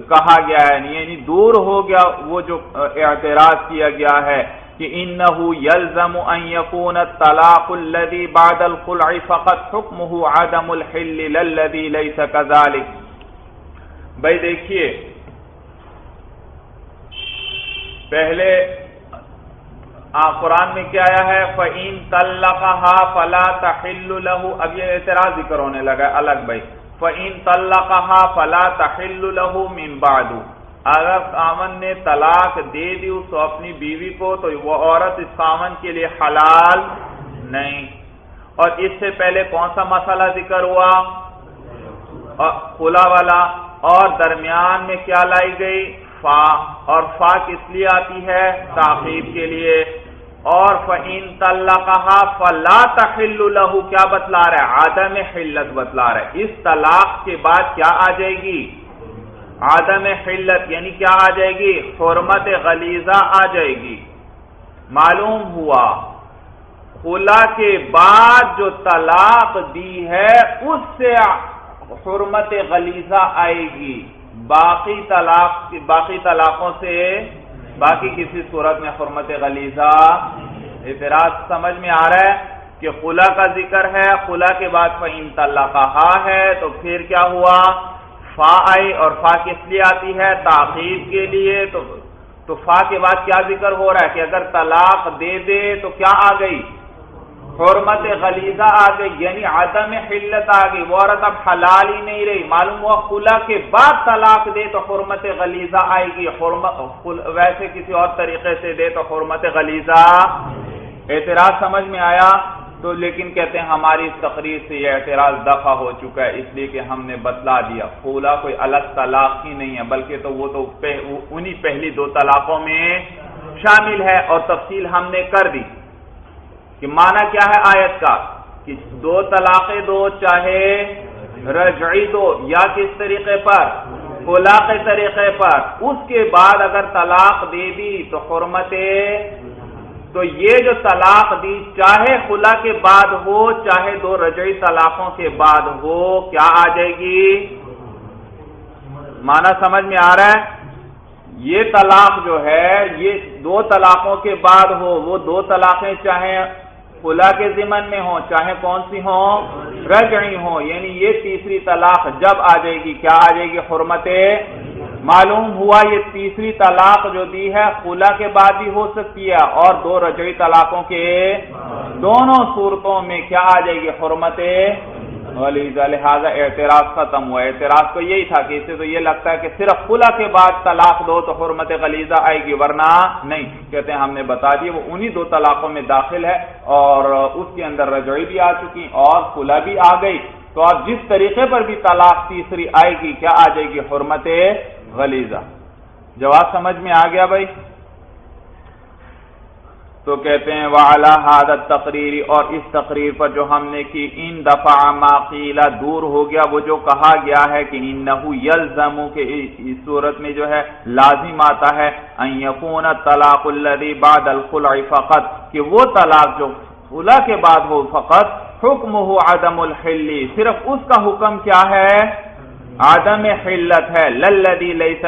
کہا گیا ہے، یعنی دور ہو گیا وہ جو اعتراض کیا گیا ہے کہ انہ یلزم ان یکون الطلاق الذی بعد الخلع فقط حکمہ عدم الحل للذی لیس کذالک۔ بھائی دیکھیے، پہلے قرآن میں کیا آیا ہے؟ فَإِن طَلَّقَهَا فَلَا تَحِلُّ لَهُ۔ اب یہ اعتراض ذکر ہونے لگا ہے الگ بھائی، فَإِن طَلَّقَهَا فَلَا تَحِلُّ لَهُ مِن بَعْدُ۔ اگر خاوند نے طلاق دے دی اس کو اپنی بیوی کو تو وہ عورت اس خاوند کے لیے حلال نہیں۔ اور اس سے پہلے کون سا مسئلہ ذکر ہوا؟ خلا والا، اور درمیان میں کیا لائی گئی؟ فا، اور فا کس لیے آتی ہے؟ تعقیب کے لیے۔ اور فَإِن طَلَّقَهَا فَلَا تَحِلُّ لَهُ کیا بتلا رہا ہے؟ عدم حلت بتلا رہا ہے۔ اس طلاق کے بعد کیا آ جائے گی؟ عدم حلت، یعنی کیا آ جائے گی؟ حرمت غلیظہ آ جائے گی۔ معلوم ہوا خلا کے بعد جو طلاق دی ہے اس سے حرمت غلیظہ آئے گی، باقی طلاقوں سے باقی کسی صورت میں حرمت غلیظہ۔ اعتراض سمجھ میں آ رہا ہے کہ خلا کا ذکر ہے، خلا کے بعد فَإِن طَلَّقَهَا ہے تو پھر کیا ہوا؟ فا آئی، اور فا کس لیے آتی ہے؟ تعقیب کے لیے۔ تو فا کے بعد کیا ذکر ہو رہا ہے کہ اگر طلاق دے دے تو کیا آ گئی؟ حرمت غلیظہ آ گئی، یعنی عدم حلت آ گئی، وہ عورت اب حلال ہی نہیں رہی۔ معلوم ہوا خلا کے بعد طلاق دے تو حرمت غلیظہ آئے گی، ویسے کسی اور طریقے سے دے تو حرمت غلیظہ۔ اعتراض سمجھ میں آیا؟ تو لیکن کہتے ہیں ہماری اس تقریر سے یہ اعتراض دفع ہو چکا ہے، اس لیے کہ ہم نے بتلا دیا خلا کوئی الگ طلاق ہی نہیں ہے، بلکہ تو وہ تو انہی پہلی دو طلاقوں میں شامل ہے، اور تفصیل ہم نے کر دی کہ معنی کیا ہے آیت کا، کہ دو طلاقیں دو، چاہے رجعی دو یا کس طریقے پر؟ خلا کے طریقے پر، اس کے بعد اگر طلاق دے دی تو حرمت، تو یہ جو طلاق دی چاہے خلا کے بعد ہو چاہے دو رجعی طلاقوں کے بعد ہو، کیا آ جائے گی؟ معنی سمجھ میں آ رہا ہے؟ یہ طلاق جو ہے یہ دو طلاقوں کے بعد ہو، وہ دو طلاقیں چاہے خلا کے ضمن میں ہوں چاہے کون سی ہوں؟ رجعی ہوں، یعنی یہ تیسری طلاق جب آ جائے گی کیا آ جائے گی؟ حرمت۔ معلوم ہوا یہ تیسری طلاق جو دی ہے خلا کے بعد بھی ہو سکتی ہے اور دو رجعی طلاقوں کے دونوں صورتوں میں کیا آ جائے گی؟ حرمت غلیظہ۔ لہذا اعتراض ختم ہوا۔ اعتراض تو یہی تھا کہ اس سے تو یہ لگتا ہے کہ صرف خلا کے بعد طلاق دو تو حرمت غلیظہ آئے گی، ورنہ نہیں۔ کہتے ہیں ہم نے بتا دیا وہ انہی دو طلاقوں میں داخل ہے، اور اس کے اندر رجعی بھی آ چکی اور خلا بھی آ گئی، تو اب جس طریقے پر بھی طلاق تیسری آئے گی کیا آ جائے گی؟ حرمت غلیظہ۔ جواب سمجھ میں آ گیا بھائی؟ تو کہتے ہیں وَعَلَى هَذَا التَّقْرِيرِ، اور اس تقریر پر جو ہم نے کی، ان دفع ما قیل، دور ہو گیا وہ جو کہا گیا ہے کہ انہو یلزم، کہ اس صورت میں جو ہے لازم آتا ہے ان یکون الطلاق الذی بعد الخلع فقط، کہ وہ طلاق جو خلا کے بعد ہو فقط حکمہ عدم الحل، صرف اس کا حکم کیا ہے؟ عدم حلت ہے، للذی لیس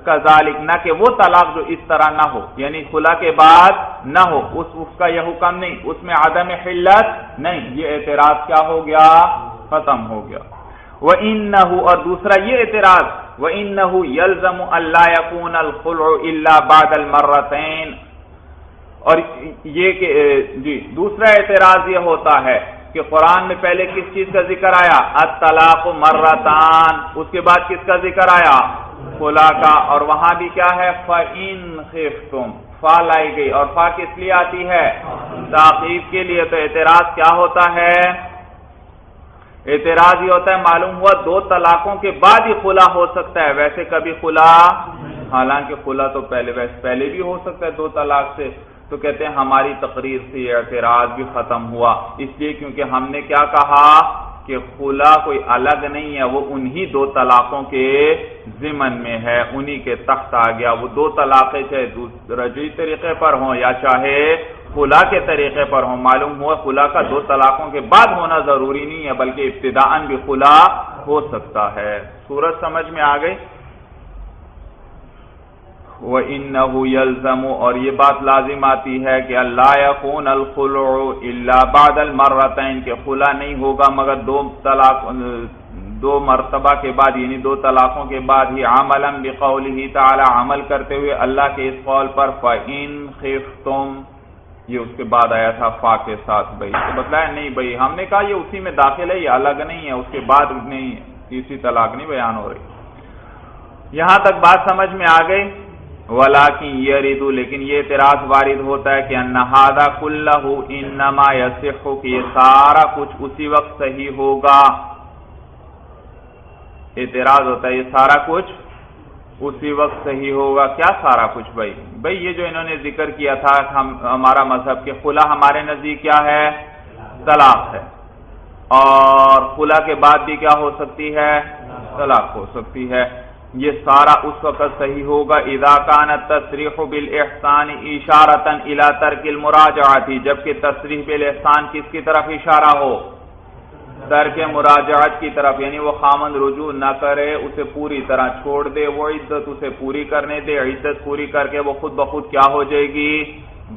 کذالک، نہ کہ وہ طلاق جو اس طرح نہ ہو، یعنی خلا کے بعد نہ ہو، اس کا یہ حکم نہیں، اس میں عدم حلت نہیں۔ یہ اعتراض کیا ہو گیا؟ ختم ہو گیا۔ وَإِنَّهُ، اور دوسرا یہ اعتراض وَإِنَّهُ يَلْزَمُ أَلَّا يَكُونَ الْخُلْعُ إِلَّا بَعْدَ الْمَرَّتَيْنِ، اور یہ کہ جی دوسرا اعتراض یہ ہوتا ہے کہ قرآن میں پہلے کس چیز کا ذکر آیا؟ الطلاق مرتان، اس کے بعد کس کا ذکر آیا؟ خلا کا، اور وہاں بھی کیا ہے؟ فَإِن خِفْتُمْ، فا لائی گئی، اور فا کس لیے آتی ہے؟ تعقیب کے لیے۔ تو اعتراض کیا ہوتا ہے؟ اعتراض یہ ہوتا ہے معلوم ہوا دو طلاقوں کے بعد ہی خلا ہو سکتا ہے، ویسے کبھی خلا، حالانکہ خلا تو پہلے بھی ہو سکتا ہے دو طلاق سے۔ تو کہتے ہیں ہماری تقریر سے یہ اعتراض بھی ختم ہوا، اس لیے کیونکہ ہم نے کیا کہا کہ خلا کوئی الگ نہیں ہے، وہ انہی دو طلاقوں کے ضمن میں ہے، انہی کے تحت آ گیا۔ وہ دو طلاقیں چاہے رجعی طریقے پر ہوں یا چاہے خلا کے طریقے پر ہوں، معلوم ہوا خلا کا دو طلاقوں کے بعد ہونا ضروری نہیں ہے، بلکہ ابتداءً بھی خلا ہو سکتا ہے۔ صورت سمجھ میں آ گئی؟ وَإِنَّهُ يَلْزَمُ اور یہ بات لازم آتی ہے کہ اللہ يَكُونَ الْخُلُعُ إِلَّا بَعْدَ الْمَرَّتَيْن کہ خلا نہیں ہوگا مگر دو مرتبہ کے بعد، یعنی 2 طلاقوں کے بعد ہی، عملاً بقوله تعالی عمل کرتے ہوئے اللہ کے اس قول پر فَإِن خِفْتُمْ، یہ اس کے بعد آیا تھا فا کے ساتھ بھائی، تو بتلایا نہیں بھائی، ہم نے کہا یہ اسی میں داخل ہے، یہ الگ نہیں ہے، اس کے بعد نہیں تیسری طلاق نہیں بیان ہو رہی۔ یہاں تک بات سمجھ میں آ گئی۔ وَلَكِنْ يَرِدُ لیکن یہ اعتراض وارد ہوتا ہے کہ أَنَّ هَذَا كُلَّهُ إِنَّمَا يَصِحُّ کہ یہ سارا کچھ اسی وقت صحیح ہوگا، اعتراض ہوتا ہے یہ سارا کچھ اسی وقت صحیح ہوگا۔ کیا سارا کچھ بھائی یہ جو انہوں نے ذکر کیا تھا ہمارا مذہب کے خلا ہمارے نزدیک کیا ہے؟ طلاق ہے، اور خلا کے بعد بھی کیا ہو سکتی ہے؟ طلاق ہو سکتی ہے۔ یہ سارا اس وقت صحیح ہوگا اذا كان التصریح بالاحسان اشارۃ الی ترک المراجعۃ، جبکہ تصریح بالاحسان کس کی طرف اشارہ ہو؟ ترک مراجعت کی طرف، یعنی وہ خامند رجوع نہ کرے، اسے پوری طرح چھوڑ دے، وہ عدت اسے پوری کرنے دے، عدت پوری کر کے وہ خود بخود کیا ہو جائے گی؟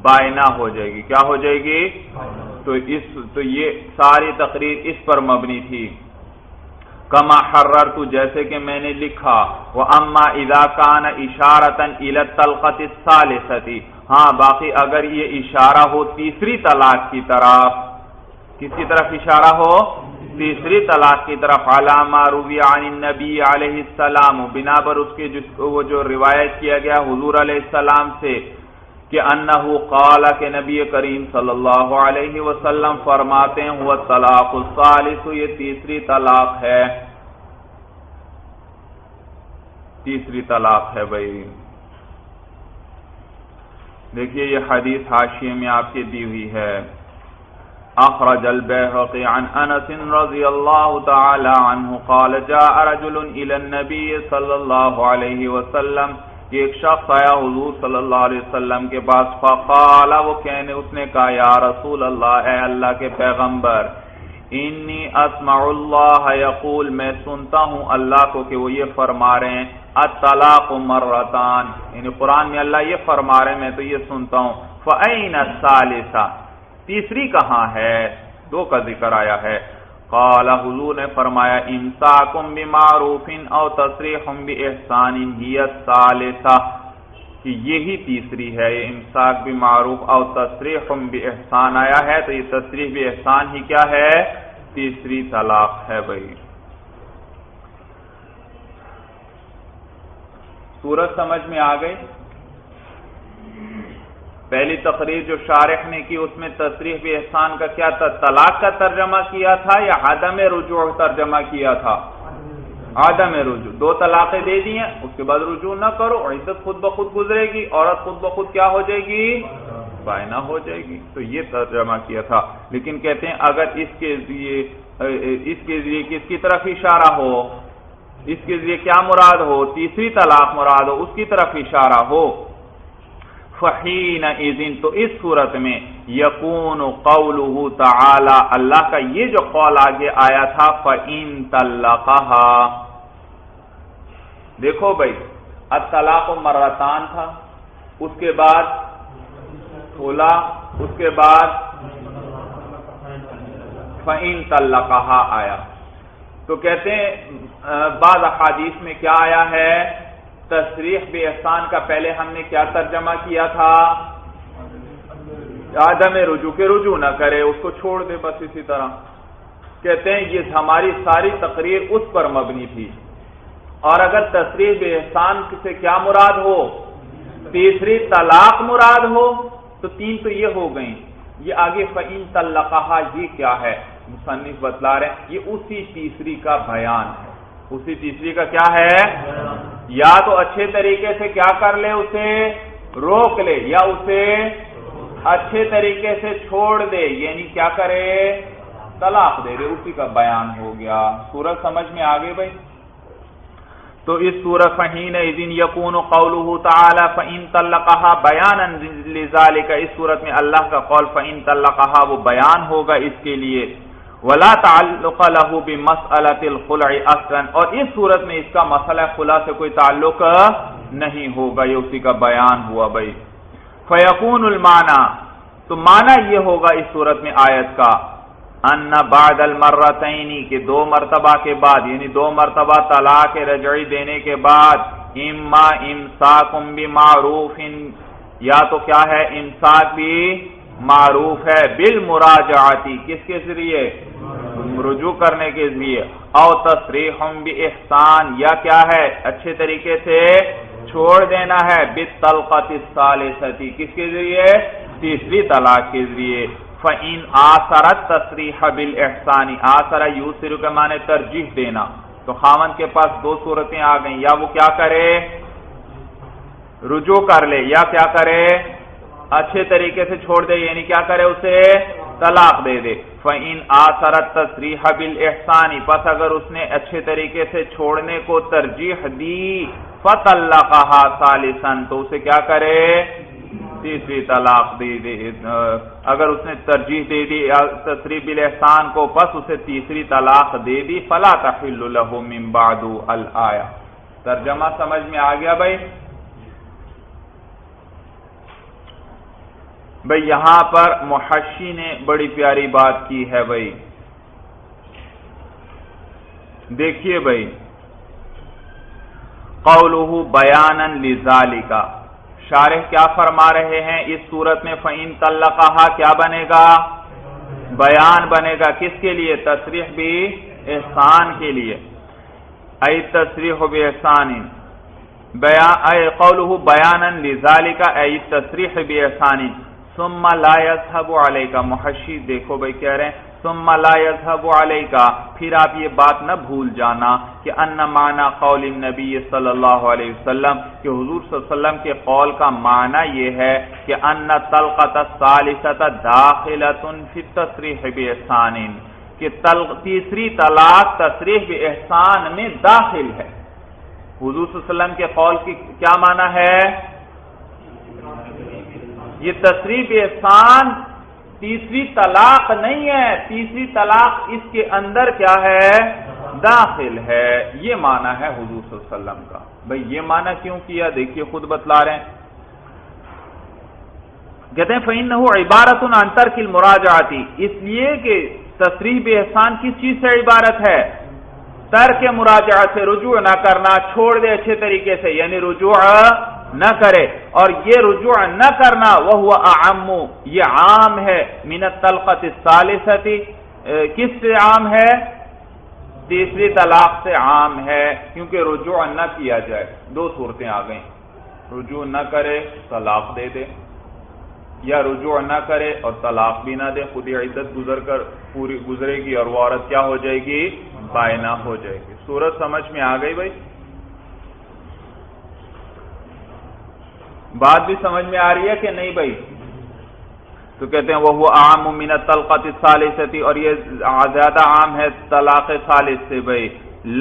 بائنہ ہو جائے گی۔ کیا ہو جائے گی؟ تو یہ ساری تقریر اس پر مبنی تھی، کما حررت جیسے کہ میں نے لکھا، واما اذا كان اشارۃ الی الطلقۃ الثالثۃ، ہاں باقی اگر یہ اشارہ ہو تیسری طلاق کی طرف، کس کی طرف اشارہ ہو؟ تیسری طلاق کی طرف، علامہ روی عن النبی علیہ السلام، بنا پر اس کے وہ جو روایت کیا گیا حضور علیہ السلام سے کہ انہ قال کہ نبی کریم صلی اللہ علیہ وسلم فرماتے ہیں هو الطلاق الثالث، یہ تیسری طلاق ہے، تیسری طلاق ہے بھائی۔ دیکھیے یہ حدیث حاشیے میں آپ کے دی ہوئی ہے، اخرج البيهقي عن انس رضی اللہ تعالی عنہ قال جاء رجل الى النبي صلی اللہ علیہ وسلم، ایک شخص آیا حضور صلی اللہ علیہ وسلم کے پاس، فقال اس نے کہا یا رسول اللہ، اے اللہ کے پیغمبر، انی اسمع اللہ یقول، میں سنتا ہوں اللہ کو کہ وہ یہ فرما رہے ہیں الطلاق مرتان، یعنی قرآن میں اللہ یہ فرما رہے ہیں میں تو یہ سنتا ہوں، فأین الثالثہ، تیسری کہاں ہے؟ 2 کا ذکر آیا ہے۔ قال حضور نے فرمایا امساکم بمعروف او تصریح باحسان ہی الثالثہ، کہ یہی تیسری ہے، یہ امساک بمعروف او تصریح باحسان آیا ہے تو یہ تصریح باحسان ہی کیا ہے؟ تیسری طلاق ہے بھائی۔ صورت سمجھ میں آ گئی؟ پہلی تقریر جو شارح نے کی اس میں تصریح باحسان کا کیا تھا؟ طلاق کا ترجمہ کیا تھا یا عدم رجوع ترجمہ کیا تھا؟ عدم رجوع، 2 طلاقیں دے دی ہیں، اس کے بعد رجوع نہ کرو، عدت خود بخود گزرے گی، عورت خود بخود کیا ہو جائے گی؟ بائنہ ہو جائے گی، تو یہ ترجمہ کیا تھا۔ لیکن کہتے ہیں اگر اس کے ذریعے کس کی طرف اشارہ ہو، اس کے ذریعے کیا مراد ہو؟ تیسری طلاق مراد ہو، اس کی طرف اشارہ ہو، فحینئذ، تو اس صورت میں یکون قولہ تعالی، اللہ کا یہ جو قول آگے آیا تھا فإن طلقها، دیکھو بھائی الطلاق مرتان تھا، اس کے بعد خلا، اس کے بعد فإن طلقها آیا، تو کہتے ہیں بعض احادیث میں کیا آیا ہے؟ تصریح باحسان کا پہلے ہم نے کیا ترجمہ کیا تھا؟ عدم رجوع، کے رجوع نہ کرے، اس کو چھوڑ دے بس اسی طرح۔ کہتے ہیں یہ ہماری ساری تقریر اس پر مبنی تھی، اور اگر تصریح باحسان سے کیا مراد ہو؟ تیسری طلاق مراد ہو تو 3 تو یہ ہو گئیں، یہ آگے فإن طلقها یہ کیا ہے؟ مصنف بتلا رہے ہیں یہ اسی تیسری کا بیان ہے، اسی تیسری کا کیا ہے؟ یا تو اچھے طریقے سے کیا کر لے، اسے روک لے، یا اسے اچھے طریقے سے چھوڑ دے، یعنی کیا کرے؟ طلاق دے دے، اسی کا بیان ہو گیا۔ سورت سمجھ میں آگے بھائی؟ تو اس سورت فحینئذ یکون قولہ تعالی فإن طلقها بیانا لذالک، اس صورت میں اللہ کا قول فإن طلقها وہ بیان ہوگا اس کے لیے، ولا تعلق له بمسألة الخلع اصلا، اور اس صورت میں اس کا مسئلہ خلا سے کوئی تعلق نہیں ہوگا، یہ اسی کا بیان ہوا بھائی۔ فیکون المعنی، تو معنی یہ ہوگا اس صورت میں آیت کا، ان بعد المرتین، کہ دو مرتبہ کے بعد، یعنی دو مرتبہ طلاق رجعی دینے کے بعد، اما امساکم بمعروف، یا تو کیا ہے امساک بھی معروف ہے، بالمراجعتی، کس کے ذریعے؟ رجوع کرنے کے ذریعے، او تصریح باحسان، یا کیا ہے اچھے طریقے سے چھوڑ دینا ہے، بالطلقۃ الثالثۃ، کس کے ذریعے؟ تیسری طلاق کے ذریعے۔ فإن آثر التصریح بالاحسان، آثر یوسر کے معنی ترجیح دینا، تو خاوند کے پاس دو صورتیں آ گئیں، یا وہ کیا کرے رجوع کر لے، یا کیا کرے اچھے طریقے سے چھوڑ دے، یعنی کیا کرے اسے طلاق دے دے۔ فإن آثر التصریح بالاحسان، پس اگر اس نے اچھے طریقے سے چھوڑنے کو ترجیح دی، فطلقها ثالثا، تو اسے کیا کرے تیسری طلاق دے دے، اگر اس نے ترجیح دے دی تصریح بالاحسان کو، پس اسے تیسری طلاق دے دی، فلا تحل له من بعد الآیہ۔ ترجمہ سمجھ میں آ گیا بھائی؟ بھئی یہاں پر محشی نے بڑی پیاری بات کی ہے بھئی، دیکھیے بھئی، قولہ بیانا لذالک، شارح کیا فرما رہے ہیں اس صورت میں؟ فإن طلقها کیا بنے گا؟ بیان بنے گا، کس کے لیے؟ تصریح بھی احسان کے لیے، ای تصریح باحسان، اے قولہ بیانا لذالک ای تصریح باحسان، ثم لا يذهب عليك، محشی دیکھو بھئی کہہ رہے ہیں ثم لا يذهب عليك، پھر آپ یہ بات نہ بھول جانا کہ ان معنی قول النبی صلی اللہ علیہ وسلم، کہ حضور صلی اللہ علیہ وسلم کے قول کا معنی یہ ہے کہ ان طلقۃ الثالثۃ داخلۃ فی التصریح باحسان، کہ تیسری طلاق تصریح باحسان میں داخل ہے۔ حضور صلی اللہ علیہ وسلم کے قول کی کیا معنی ہے؟ یہ تصریح باحسان تیسری طلاق نہیں ہے، تیسری طلاق اس کے اندر کیا ہے؟ داخل ہے، یہ معنی ہے حضور صلی اللہ علیہ وسلم کا۔ بھئی یہ معنی کیوں کیا؟ دیکھیے خود بتلا رہے ہیں، کہتے ہیں فإنه عبارۃ عن ترک المراجعۃ، اس لیے کہ تصریح باحسان کس چیز سے عبارت ہے؟ ترک مراجعہ سے، رجوع نہ کرنا، چھوڑ دے اچھے طریقے سے، یعنی رجوع نہ کرے، اور یہ رجوع نہ کرنا وہو اعم، یہ عام ہے، من الطلقۃ الثالثۃ، کس سے عام ہے؟ تیسری طلاق سے عام ہے، کیونکہ رجوع نہ کیا جائے، دو صورتیں آ گئیں، رجوع نہ کرے طلاق دے دے، یا رجوع نہ کرے اور طلاق بھی نہ دے، خود ہی عدت پوری گزرے گی اور وہ عورت کیا ہو جائے گی؟ بائنہ ہو جائے گی۔ صورت سمجھ میں آ گئی بھائی؟ بات بھی سمجھ میں آ رہی ہے کہ نہیں بھائی؟ تو کہتے ہیں وہ عام من الطلقۃ الثالثۃ، اور یہ زیادہ عام ہے طلاق ثالث سے بھائی،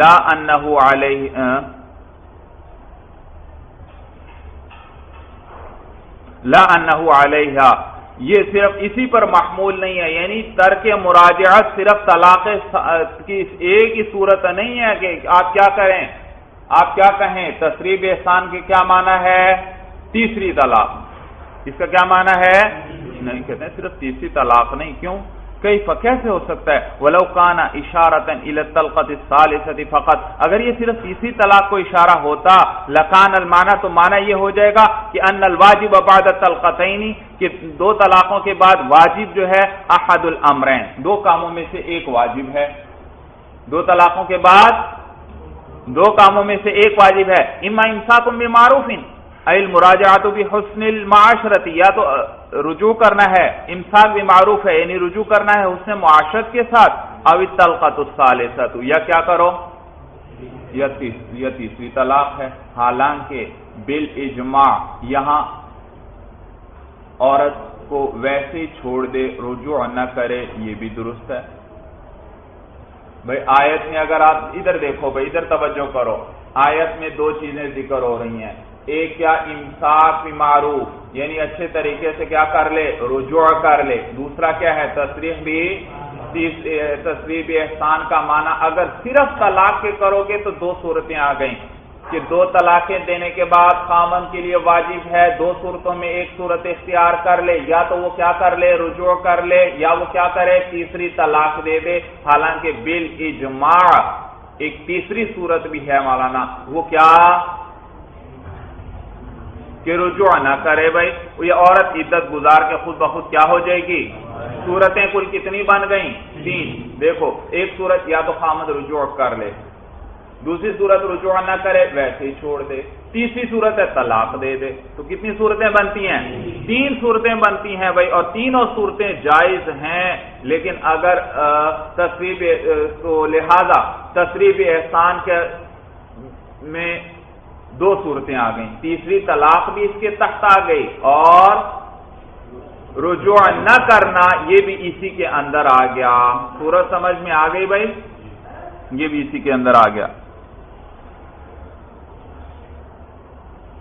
لا انہ علیہ، لا انہ علیہ، یہ صرف اسی پر محمول نہیں ہے، یعنی ترک مراجعت صرف طلاق کی ایک ہی صورت نہیں ہے کہ آپ کیا کریں، آپ کیا کہیں تصریح باحسان کے کیا معنی ہے؟ تیسری طلاق، اس کا کیا معنی ہے؟ نہیں، کہتے ہیں صرف تیسری طلاق نہیں، کیوں؟ کیسے ہو سکتا ہے؟ وَلَوْ كَانَ إِشَارَةً إِلَى الطَّلْقَةِ الثَّالِثَةِ فَقَط، اگر یہ صرف تیسری طلاق کو اشارہ ہوتا، لَكَانَ الْمَعنَى، تو معنی یہ ہو جائے گا کہ أَنَّ الْوَاجِبَ بَعْدَ الطَّلْقَتَيْنِ، کہ دو طلاقوں کے بعد واجب جو ہے أَحَدُ الْأَمْرَيْنِ، دو کاموں میں سے ایک واجب ہے، دو طلاقوں کے بعد دو کاموں میں سے ایک واجب ہے، إِمَّا إِمْسَاكٌ بِمَعْرُوفٍ المراجعۃ بحسن المعاشرت، یا تو رجوع کرنا ہے، امساک بمعروف ہے یعنی رجوع کرنا ہے حسن معاشرت کے ساتھ، او الطلقۃ الثالثۃ، یا کیا کرو؟ یا تیسری طلاق ہے، حالانکہ بالاجماع یہاں عورت کو ویسے ہی چھوڑ دے، رجوع نہ کرے، یہ بھی درست ہے۔ بھئی آیت میں اگر آپ ادھر دیکھو، بھئی ادھر توجہ کرو، آیت میں دو چیزیں ذکر ہو رہی ہیں، ایک کیا؟ امساک بمعروف، یعنی اچھے طریقے سے کیا کر لے؟ رجوع کر لے، دوسرا کیا ہے؟ تصریح باحسان کا معنی اگر صرف طلاق کے کرو گے تو دو صورتیں آ گئیں، کہ 2 طلاقیں دینے کے بعد خاوند کے لیے واجب ہے 2 صورتوں میں ایک صورت اختیار کر لے، یا تو وہ کیا کر لے، رجوع کر لے، یا وہ کیا کرے، تیسری طلاق دے دے۔ حالانکہ بالاجماع ایک تیسری صورت بھی ہے مولانا، وہ کیا کہ رجوع نہ کرے۔ بھائی یہ عورت عدت گزار کے خود بخود کیا ہو جائے گی؟ صورتیں کل کتنی بن گئیں؟ 3۔ دیکھو ایک صورت یا تو خامد رجوع کر لے، دوسری صورت رجوع نہ کرے ویسے ہی چھوڑ دے، تیسری صورت ہے طلاق دے دے۔ تو کتنی صورتیں بنتی ہیں؟ 3 صورتیں بنتی ہیں بھائی، اور تینوں صورتیں جائز ہیں، لیکن اگر تصریب تو لہذا تصریب احسان کے میں 2 صورتیں آ گئیں، تیسری طلاق بھی اس کے تحت آ گئی، اور رجوع نہ کرنا یہ بھی اسی کے اندر آ گیا۔ صورت سمجھ میں آ گئی بھائی؟ یہ بھی اسی کے اندر آ گیا۔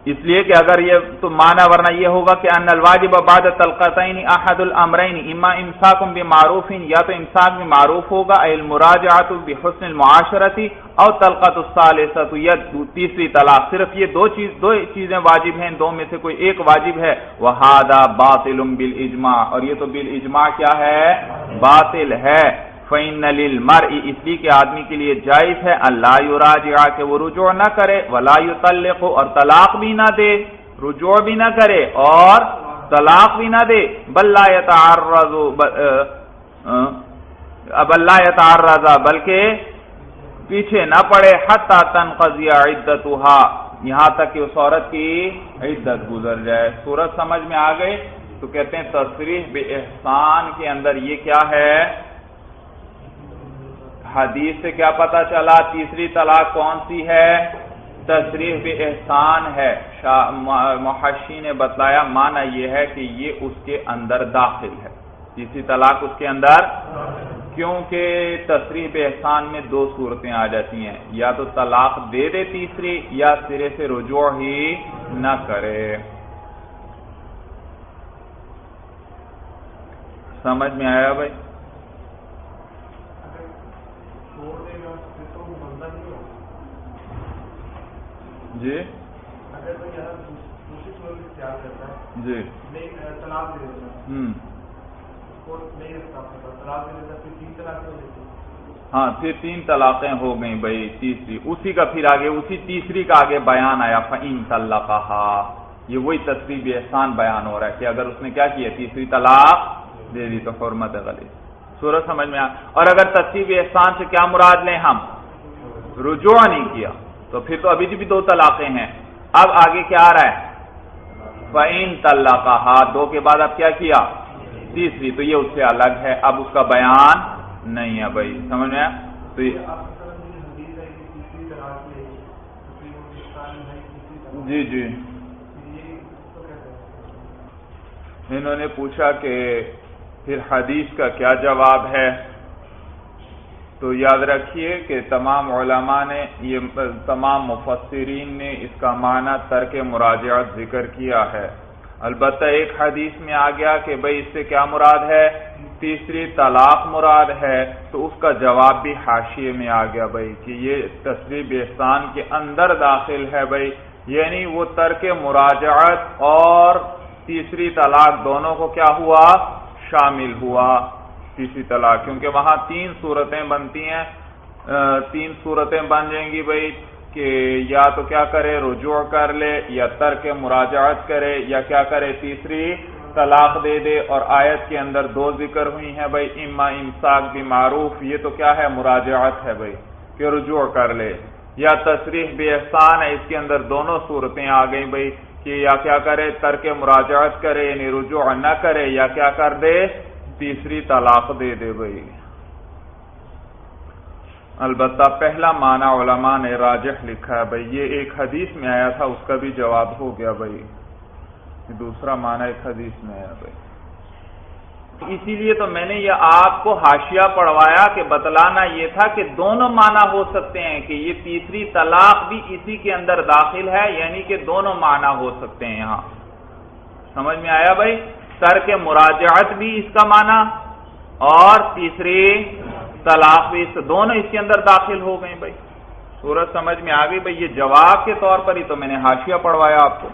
اس لیے کہ اگر یہ تو معنی ورنہ یہ ہوگا کہ ان الواجب بعد طلقتین احد الامرین، اما امساک بمعروف، یا تو امساک بمعروف ہوگا، ای المراجعۃ بحسن المعاشرۃ، او طلقۃ الثالثۃ، یا تیسری طلاق۔ صرف یہ دو چیزیں واجب ہیں، 2 میں سے کوئی ایک واجب ہے۔ وہذا باطل بالاجماع، اور یہ تو بالاجماع کیا ہے؟ باطل ہے۔ فَإِنَّ لِلْمَرْءِ، اس لیے کہ آدمی کے لیے جائز ہے، اللہ یراجع، کہ وہ رجوع نہ کرے، ولا یطلق، اور طلاق بھی نہ دے، رجوع بھی نہ کرے اور طلاق بھی نہ دے، بل لا يتعرض، بلکہ پیچھے نہ پڑے، حتی تنقضی عدتها، یہاں تک کہ اس عورت کی عدت گزر جائے۔ صورت سمجھ میں آ گئی؟ تو کہتے ہیں تصریح باحسان کے اندر یہ کیا ہے؟ حدیث سے کیا پتا چلا؟ تیسری طلاق کون سی ہے؟ تصریح باحسان ہے۔ محشی نے بتلایا معنی یہ ہے کہ یہ اس کے اندر داخل ہے، تیسری طلاق اس کے اندر، کیونکہ تصریح باحسان میں 2 صورتیں آ جاتی ہیں، یا تو طلاق دے دے تیسری، یا سرے سے رجوع ہی نہ کرے۔ سمجھ میں آیا بھائی؟ جی جی ہاں، پھر 3 طلاقیں ہو گئیں بھائی، تیسری اسی کا پھر آگے اسی تیسری کا آگے بیان آیا، فَإِن طَلَّقَهَا، یہ وہی تصریح احسان بیان ہو رہا ہے کہ اگر اس نے کیا کیا، تیسری طلاق دے دی تو حرمت غلیظ۔ سورج سمجھ میں آ، اور اگر تصریح احسان سے کیا مراد لیں ہم؟ رجوع نہیں کیا تو پھر تو ابھی بھی 2 طلاقیں ہیں۔ اب آگے کیا آ رہا ہے؟ فَإِن طَلَّقَهَا، 2 کے بعد اب کیا کیا؟ تیسری، تو یہ اس سے الگ ہے، اب اس کا بیان نہیں ہے بھائی، سمجھ میں؟ تو جی جی انہوں نے پوچھا کہ پھر حدیث کا کیا جواب ہے؟ تو یاد رکھیے کہ تمام علماء نے، یہ تمام مفسرین نے اس کا معنی ترک مراجعت ذکر کیا ہے۔ البتہ ایک حدیث میں آ گیا کہ بھئی اس سے کیا مراد ہے؟ تیسری طلاق مراد ہے، تو اس کا جواب بھی حاشیے میں آ گیا بھئی کہ یہ تصریح احسان کے اندر داخل ہے بھئی، یعنی وہ ترک مراجعت اور تیسری طلاق دونوں کو کیا ہوا؟ شامل ہوا تیسری طلاق، کیونکہ وہاں 3 صورتیں بنتی ہیں، 3 صورتیں بن جائیں گی بھئی کہ یا تو کیا کرے، رجوع کر لے، یا ترک مراجعت کرے، یا کیا کرے، تیسری طلاق دے دے۔ اور آیت کے اندر 2 ذکر ہوئی ہیں بھئی، اما امساک بمعروف، یہ تو کیا ہے؟ مراجعت ہے بھئی کہ رجوع کر لے، یا تصریح باحسان ہے، اس کے اندر دونوں صورتیں آ گئی بھئی کہ یا کیا کرے، ترک مراجعت کرے یعنی رجوع نہ کرے، یا کیا کر دے، تیسری طلاق دے دے بھئی۔ البتہ پہلا معنی علماء نے راجح لکھا ہے بھئی، یہ ایک حدیث میں آیا تھا، اس کا بھی جواب ہو گیا بھئی، دوسرا معنی ایک حدیث میں آیا بھئی۔ اسی لیے تو میں نے یہ آپ کو حاشیہ پڑھوایا کہ بتلانا یہ تھا کہ دونوں معنی ہو سکتے ہیں، کہ یہ تیسری طلاق بھی اسی کے اندر داخل ہے، یعنی کہ دونوں معنی ہو سکتے ہیں یہاں۔ سمجھ میں آیا بھائی؟ ترک مراجعت بھی اس کا معنی اور تیسری طلاق بھی، دونوں اس کے اندر داخل ہو گئے بھائی۔ صورت سمجھ میں آ گئی بھئی؟ یہ جواب کے طور پر ہی تو میں نے حاشیہ پڑھوایا آپ کو.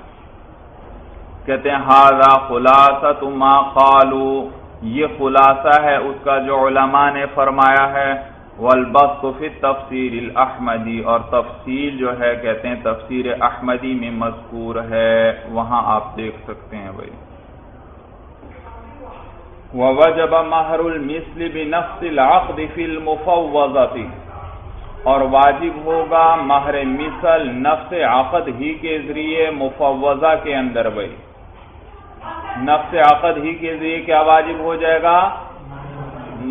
کہتے ہیں ھذا خلاصۃ ما قالوا، یہ خلاصہ ہے اس کا جو علماء نے فرمایا ہے. والبسط فی التفسیر الاحمدی، اور تفصیل جو ہے کہتے ہیں تفسیر احمدی میں مذکور ہے، وہاں آپ دیکھ سکتے ہیں بھائی. ووجب مہر المثل بنفس العقد فی المفوضۃ، اور واجب ہوگا مہر مثل نفس عقد ہی کے ذریعے مفوضہ کے اندر بھائی. نفس عقد ہی کے ذریعے کیا واجب ہو جائے گا؟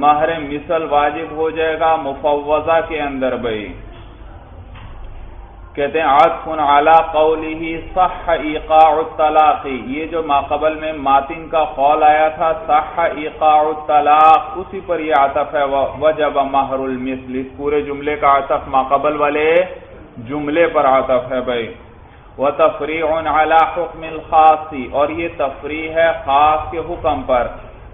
مہر مثل واجب ہو جائے گا مفوضہ کے اندر بھائی. کہتے ہیں عطف علی قولہ صح ایقاع الطلاق، یہ جو ماقبل میں ماتن کا قول آیا تھا صح ایقاع الطلاق، اسی پر یہ عطف ہے. وجب مہر المثل، اس پورے جملے کا عطف ماقبل والے جملے پر عطف ہے بھائی. وتفریع علی حکم الخاص، اور یہ تفریع ہے خاص کے حکم پر.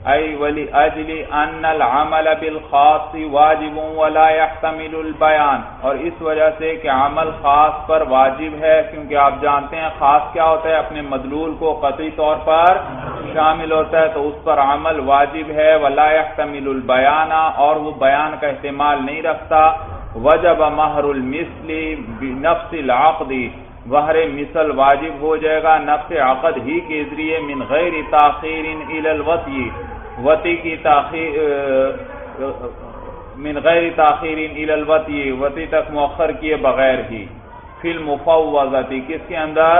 ای ولاجل ان العمل بالخاص واجب ولا يحتمل البیان، اور اس وجہ سے کہ عمل خاص پر واجب ہے، کیونکہ آپ جانتے ہیں خاص کیا ہوتا ہے، اپنے مدلول کو قطعی طور پر شامل ہوتا ہے، تو اس پر عمل واجب ہے. ولا يحتمل البیان، اور وہ بیان کا احتمال نہیں رکھتا. وجب مہر المثل بنفس العقد، مہر مثل واجب ہو جائے گا نفس عقد ہی کے ذریعے. من غیر تاخیر الی الوطی، وطی کی تاخیر، من غیر تاخیر الی الوطی، وطی تک مؤخر کیے بغیر ہی. فی المفوضۃ، کس کے اندر؟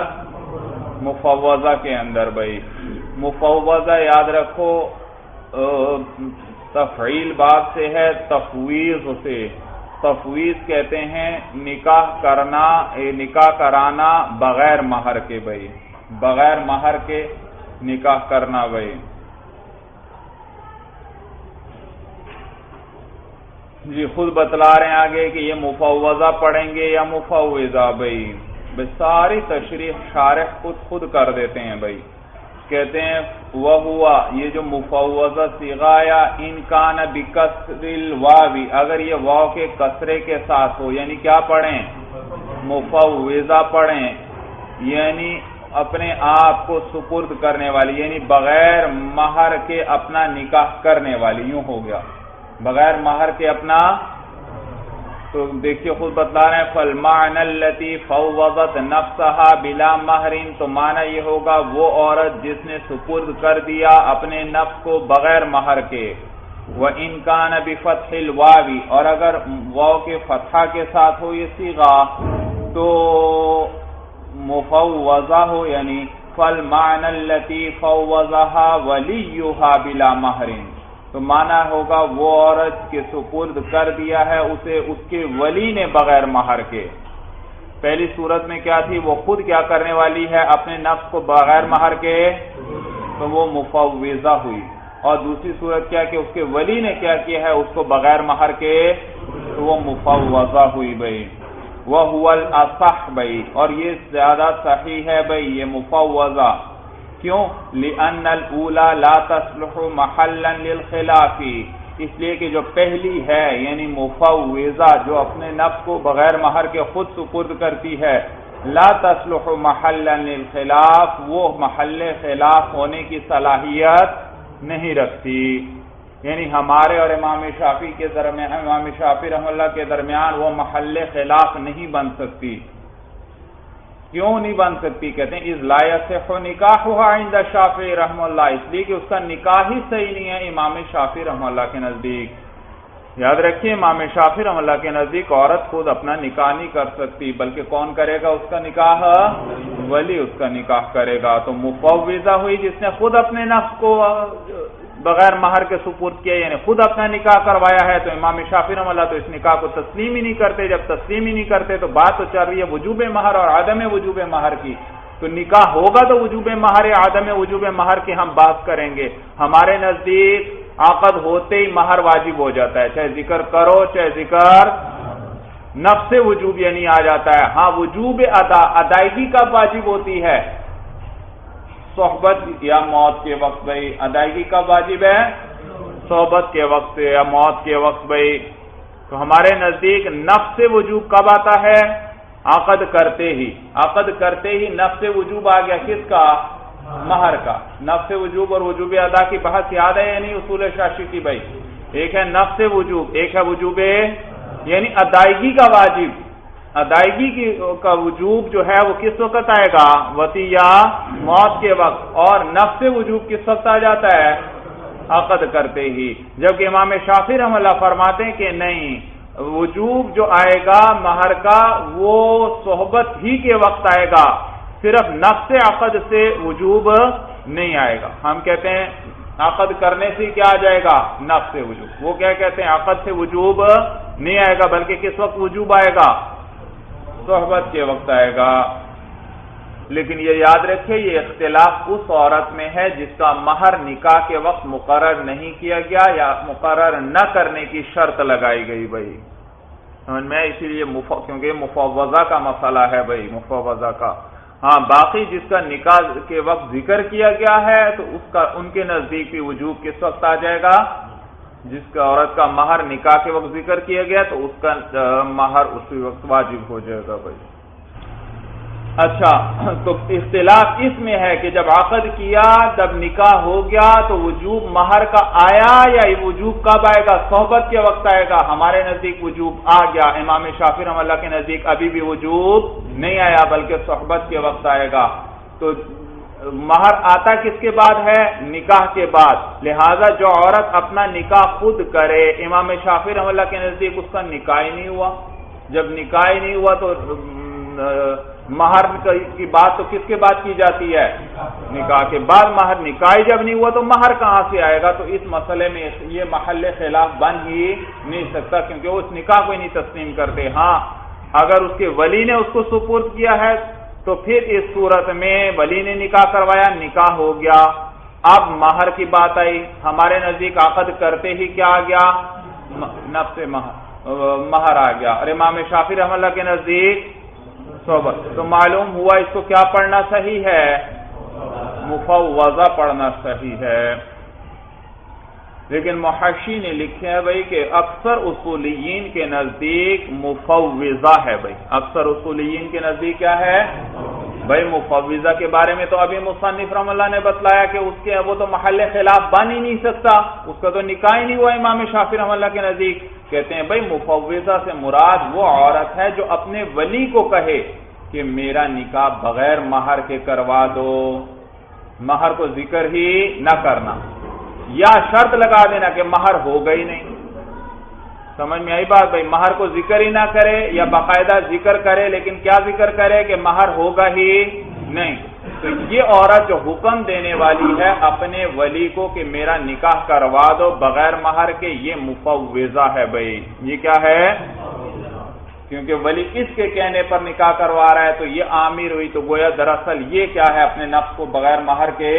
مفوضہ کے اندر بھائی. مفوضہ یاد رکھو تفعیل باب سے ہے، تفویض سے. تفویض کہتے ہیں نکاح کرانا بغیر مہر کے بھائی، بغیر مہر کے نکاح کرنا بھائی. جی خود بتلا رہے ہیں آگے کہ یہ مفوضہ پڑھیں گے یا مفوضہ بھائی. ساری تشریح شارح خود کر دیتے ہیں بھائی. کہتے ہیں وہ ہوا، یہ جو مفوضہ صیغہ یا ان کان بکسر الواو، اگر یہ واو کے کسرے کے ساتھ ہو، یعنی کیا پڑھیں؟ مفوضہ پڑھیں، یعنی اپنے آپ کو سپرد کرنے والی، یعنی بغیر مہر کے اپنا نکاح کرنے والی. یوں ہو گیا بغیر مہر کے اپنا. تو دیکھیے خود بتلا رہے ہیں فالمعنى التي فوضت نفسها بلا مہر، تو معنی یہ ہوگا وہ عورت جس نے سپرد کر دیا اپنے نفس کو بغیر مہر کے. وَإِن كَانَ بِفَتْحِ الْوَاوِ، اور اگر واو کے فتحہ کے ساتھ ہو یہ صیغہ تو مفوضہ ہو، یعنی فالمعنى التي فوضها وَلِيُّهَا بِلَا مَہْرٍ، تو معنی ہوگا وہ عورت کے سپرد کر دیا ہے اسے اس کے ولی نے بغیر مہر کے. پہلی صورت میں کیا تھی؟ وہ خود کیا کرنے والی ہے اپنے نفس کو بغیر مہر کے، تو وہ مفوضہ ہوئی. اور دوسری صورت کیا کہ اس کے ولی نے کیا کیا ہے اس کو بغیر مہر کے، تو وہ مفوضہ ہوئی بھائی. وَهُوَ الْأَصَحُّ بھائی، اور یہ زیادہ صحیح ہے بھائی یہ مفوضہ. کیوں؟ لِأَنَّ الْأُولَى لَا تَصْلُحُ مَحَلًّا لِلْخِلَافِ، اس لیے کہ جو پہلی ہے یعنی مفوضہ جو اپنے نفس کو بغیر مہر کے خود سپرد کرتی ہے، لا تصلح محلا للخلاف، وہ محل خلاف ہونے کی صلاحیت نہیں رکھتی. یعنی ہمارے اور امام شافعی کے درمیان، امام شافعی رحمہ اللہ کے درمیان وہ محل خلاف نہیں بن سکتی. کیوں نہیں بن سکتی؟ کہتے ہیں اذ لا یصح نکاحها عند الشافعی رحمہ اللہ، اس لیے کہ اس کا نکاح ہی صحیح نہیں ہے امام شافعی رحمہ اللہ کے نزدیک. یاد رکھیے امام شافعی رحمہ اللہ کے نزدیک عورت خود اپنا نکاح نہیں کر سکتی، بلکہ کون کرے گا اس کا نکاح؟ ولی اس کا نکاح کرے گا. تو مفوضہ ہوئی جس نے خود اپنے نفس کو بغیر مہر کے سپرد کیا، یعنی خود اپنا نکاح کروایا ہے. تو امام شافعی رحمہ اللہ تو اس نکاح کو تسلیم ہی نہیں کرتے. جب تسلیم ہی نہیں کرتے تو بات تو چل رہی ہے وجوب مہر اور عدم وجوب مہر کی. تو نکاح ہوگا تو وجوب مہر یا عدم وجوب مہر کی ہم بات کریں گے. ہمارے نزدیک عقد ہوتے ہی مہر واجب ہو جاتا ہے، چاہے ذکر کرو چاہے ذکر نفس وجوب یعنی آ جاتا ہے. ہاں وجوب ادائیگی کب واجب ہوتی ہے؟ صحبت یا موت کے وقت بھائی. ادائیگی کب واجب ہے؟ صحبت کے وقت یا موت کے وقت بھائی. تو ہمارے نزدیک نفس وجوب کب آتا ہے؟ عقد کرتے ہی نفس وجوب آ گیا، کس کا؟ مہر کا۔ نفس وجوب اور وجوب ادا کی بحث یاد ہے یعنی اصول شاشی کی بھائی؟ ایک ہے نفس وجوب، ایک ہے وجوب یعنی ادائیگی کا واجب۔ ادائیگی کا وجوب جو ہے وہ کس وقت آئے گا؟ وصی یا موت کے وقت۔ اور نفس وجوب کس وقت آ جاتا ہے؟ عقد کرتے ہی۔ جبکہ امام شافعی رحمہ اللہ فرماتے ہیں کہ نہیں، وجوب جو آئے گا مہر کا وہ صحبت ہی کے وقت آئے گا، صرف نفس عقد سے وجوب نہیں آئے گا۔ ہم کہتے ہیں عقد کرنے سے کیا آ جائے گا؟ نفس وجوب۔ وہ کیا کہتے ہیں؟ عقد سے وجوب نہیں آئے گا، بلکہ کس وقت وجوب آئے گا؟ صحبت کے وقت آئے گا۔ لیکن یہ یاد رکھیں یہ اختلاف اس عورت میں ہے جس کا مہر نکاح کے وقت مقرر نہیں کیا گیا یا مقرر نہ کرنے کی شرط لگائی گئی بھائی، سمجھ میں؟ اسی لیے کیونکہ مفوضہ کا مسئلہ ہے بھائی، مفوضہ کا۔ ہاں باقی جس کا نکاح کے وقت ذکر کیا گیا ہے تو اس کا ان کے نزدیک بھی وجوب کس وقت آ جائے گا؟ جس کا عورت کا مہر نکاح کے وقت ذکر کیا گیا تو اس کا مہر اسی وقت واجب ہو جائے گا بھائی۔ اچھا، تو اختلاف اس میں ہے کہ جب عقد کیا تب نکاح ہو گیا تو وجوب مہر کا آیا یا وجوب کب آئے گا؟ صحبت کے وقت آئے گا۔ ہمارے نزدیک وجوب آ گیا، امام شافعی رحمہ اللہ کے نزدیک ابھی بھی وجوب نہیں آیا بلکہ صحبت کے وقت آئے گا۔ تو مہر آتا کس کے بعد ہے؟ نکاح کے بعد۔ لہذا جو عورت اپنا نکاح خود کرے، امام شافعی رحمہ اللہ کے نزدیک اس کا نکاح ہی نہیں ہوا۔ جب نکاح ہی نہیں ہوا تو مہر کی بات تو کس کے بعد کی جاتی ہے؟ نکاح کے بعد۔ مہر نکاح جب نہیں ہوا تو مہر کہاں سے آئے گا؟ تو اس مسئلے میں یہ محل خلاف بن ہی نہیں سکتا کیونکہ وہ اس نکاح کو ہی نہیں تسلیم کرتے۔ ہاں اگر اس کے ولی نے اس کو سپرد کیا ہے تو پھر اس صورت میں ولی نے نکاح کروایا، نکاح ہو گیا۔ اب مہر کی بات آئی، ہمارے نزدیک عقد کرتے ہی کیا آ گیا؟ نفس مہر آ گیا، اور امام شافعی رحمہ اللہ کے نزدیک صحبت۔ تو معلوم ہوا اس کو کیا پڑھنا صحیح ہے؟ مفوضہ پڑھنا صحیح ہے۔ لیکن محشی نے لکھے ہے بھائی کہ اکثر اصولیین کے نزدیک مفوضہ ہے بھائی، اکثر اصولیین کے نزدیک کیا ہے بھائی؟ مفوضہ کے بارے میں تو ابھی مصنف رحمہ اللہ نے بتلایا کہ اس کے وہ تو محل خلاف بن ہی نہیں سکتا، اس کا تو نکاح ہی نہیں ہوا امام شافعی رحمہ اللہ کے نزدیک۔ کہتے ہیں بھائی مفوضہ سے مراد وہ عورت ہے جو اپنے ولی کو کہے کہ میرا نکاح بغیر مہر کے کروا دو، مہر کو ذکر ہی نہ کرنا، یا شرط لگا دینا کہ مہر ہوگا ہی نہیں۔ سمجھ میں آئی بات بھائی؟ مہر کو ذکر ہی نہ کرے یا باقاعدہ ذکر کرے لیکن کیا ذکر کرے کہ مہر ہوگا ہی نہیں۔ تو یہ عورت جو حکم دینے والی ہے اپنے ولی کو کہ میرا نکاح کروا دو بغیر مہر کے، یہ مفوضہ ہے بھائی۔ یہ کیا ہے؟ کیونکہ ولی اس کے کہنے پر نکاح کروا رہا ہے تو یہ عامر ہوئی، تو گویا دراصل یہ کیا ہے؟ اپنے نفس کو بغیر مہر کے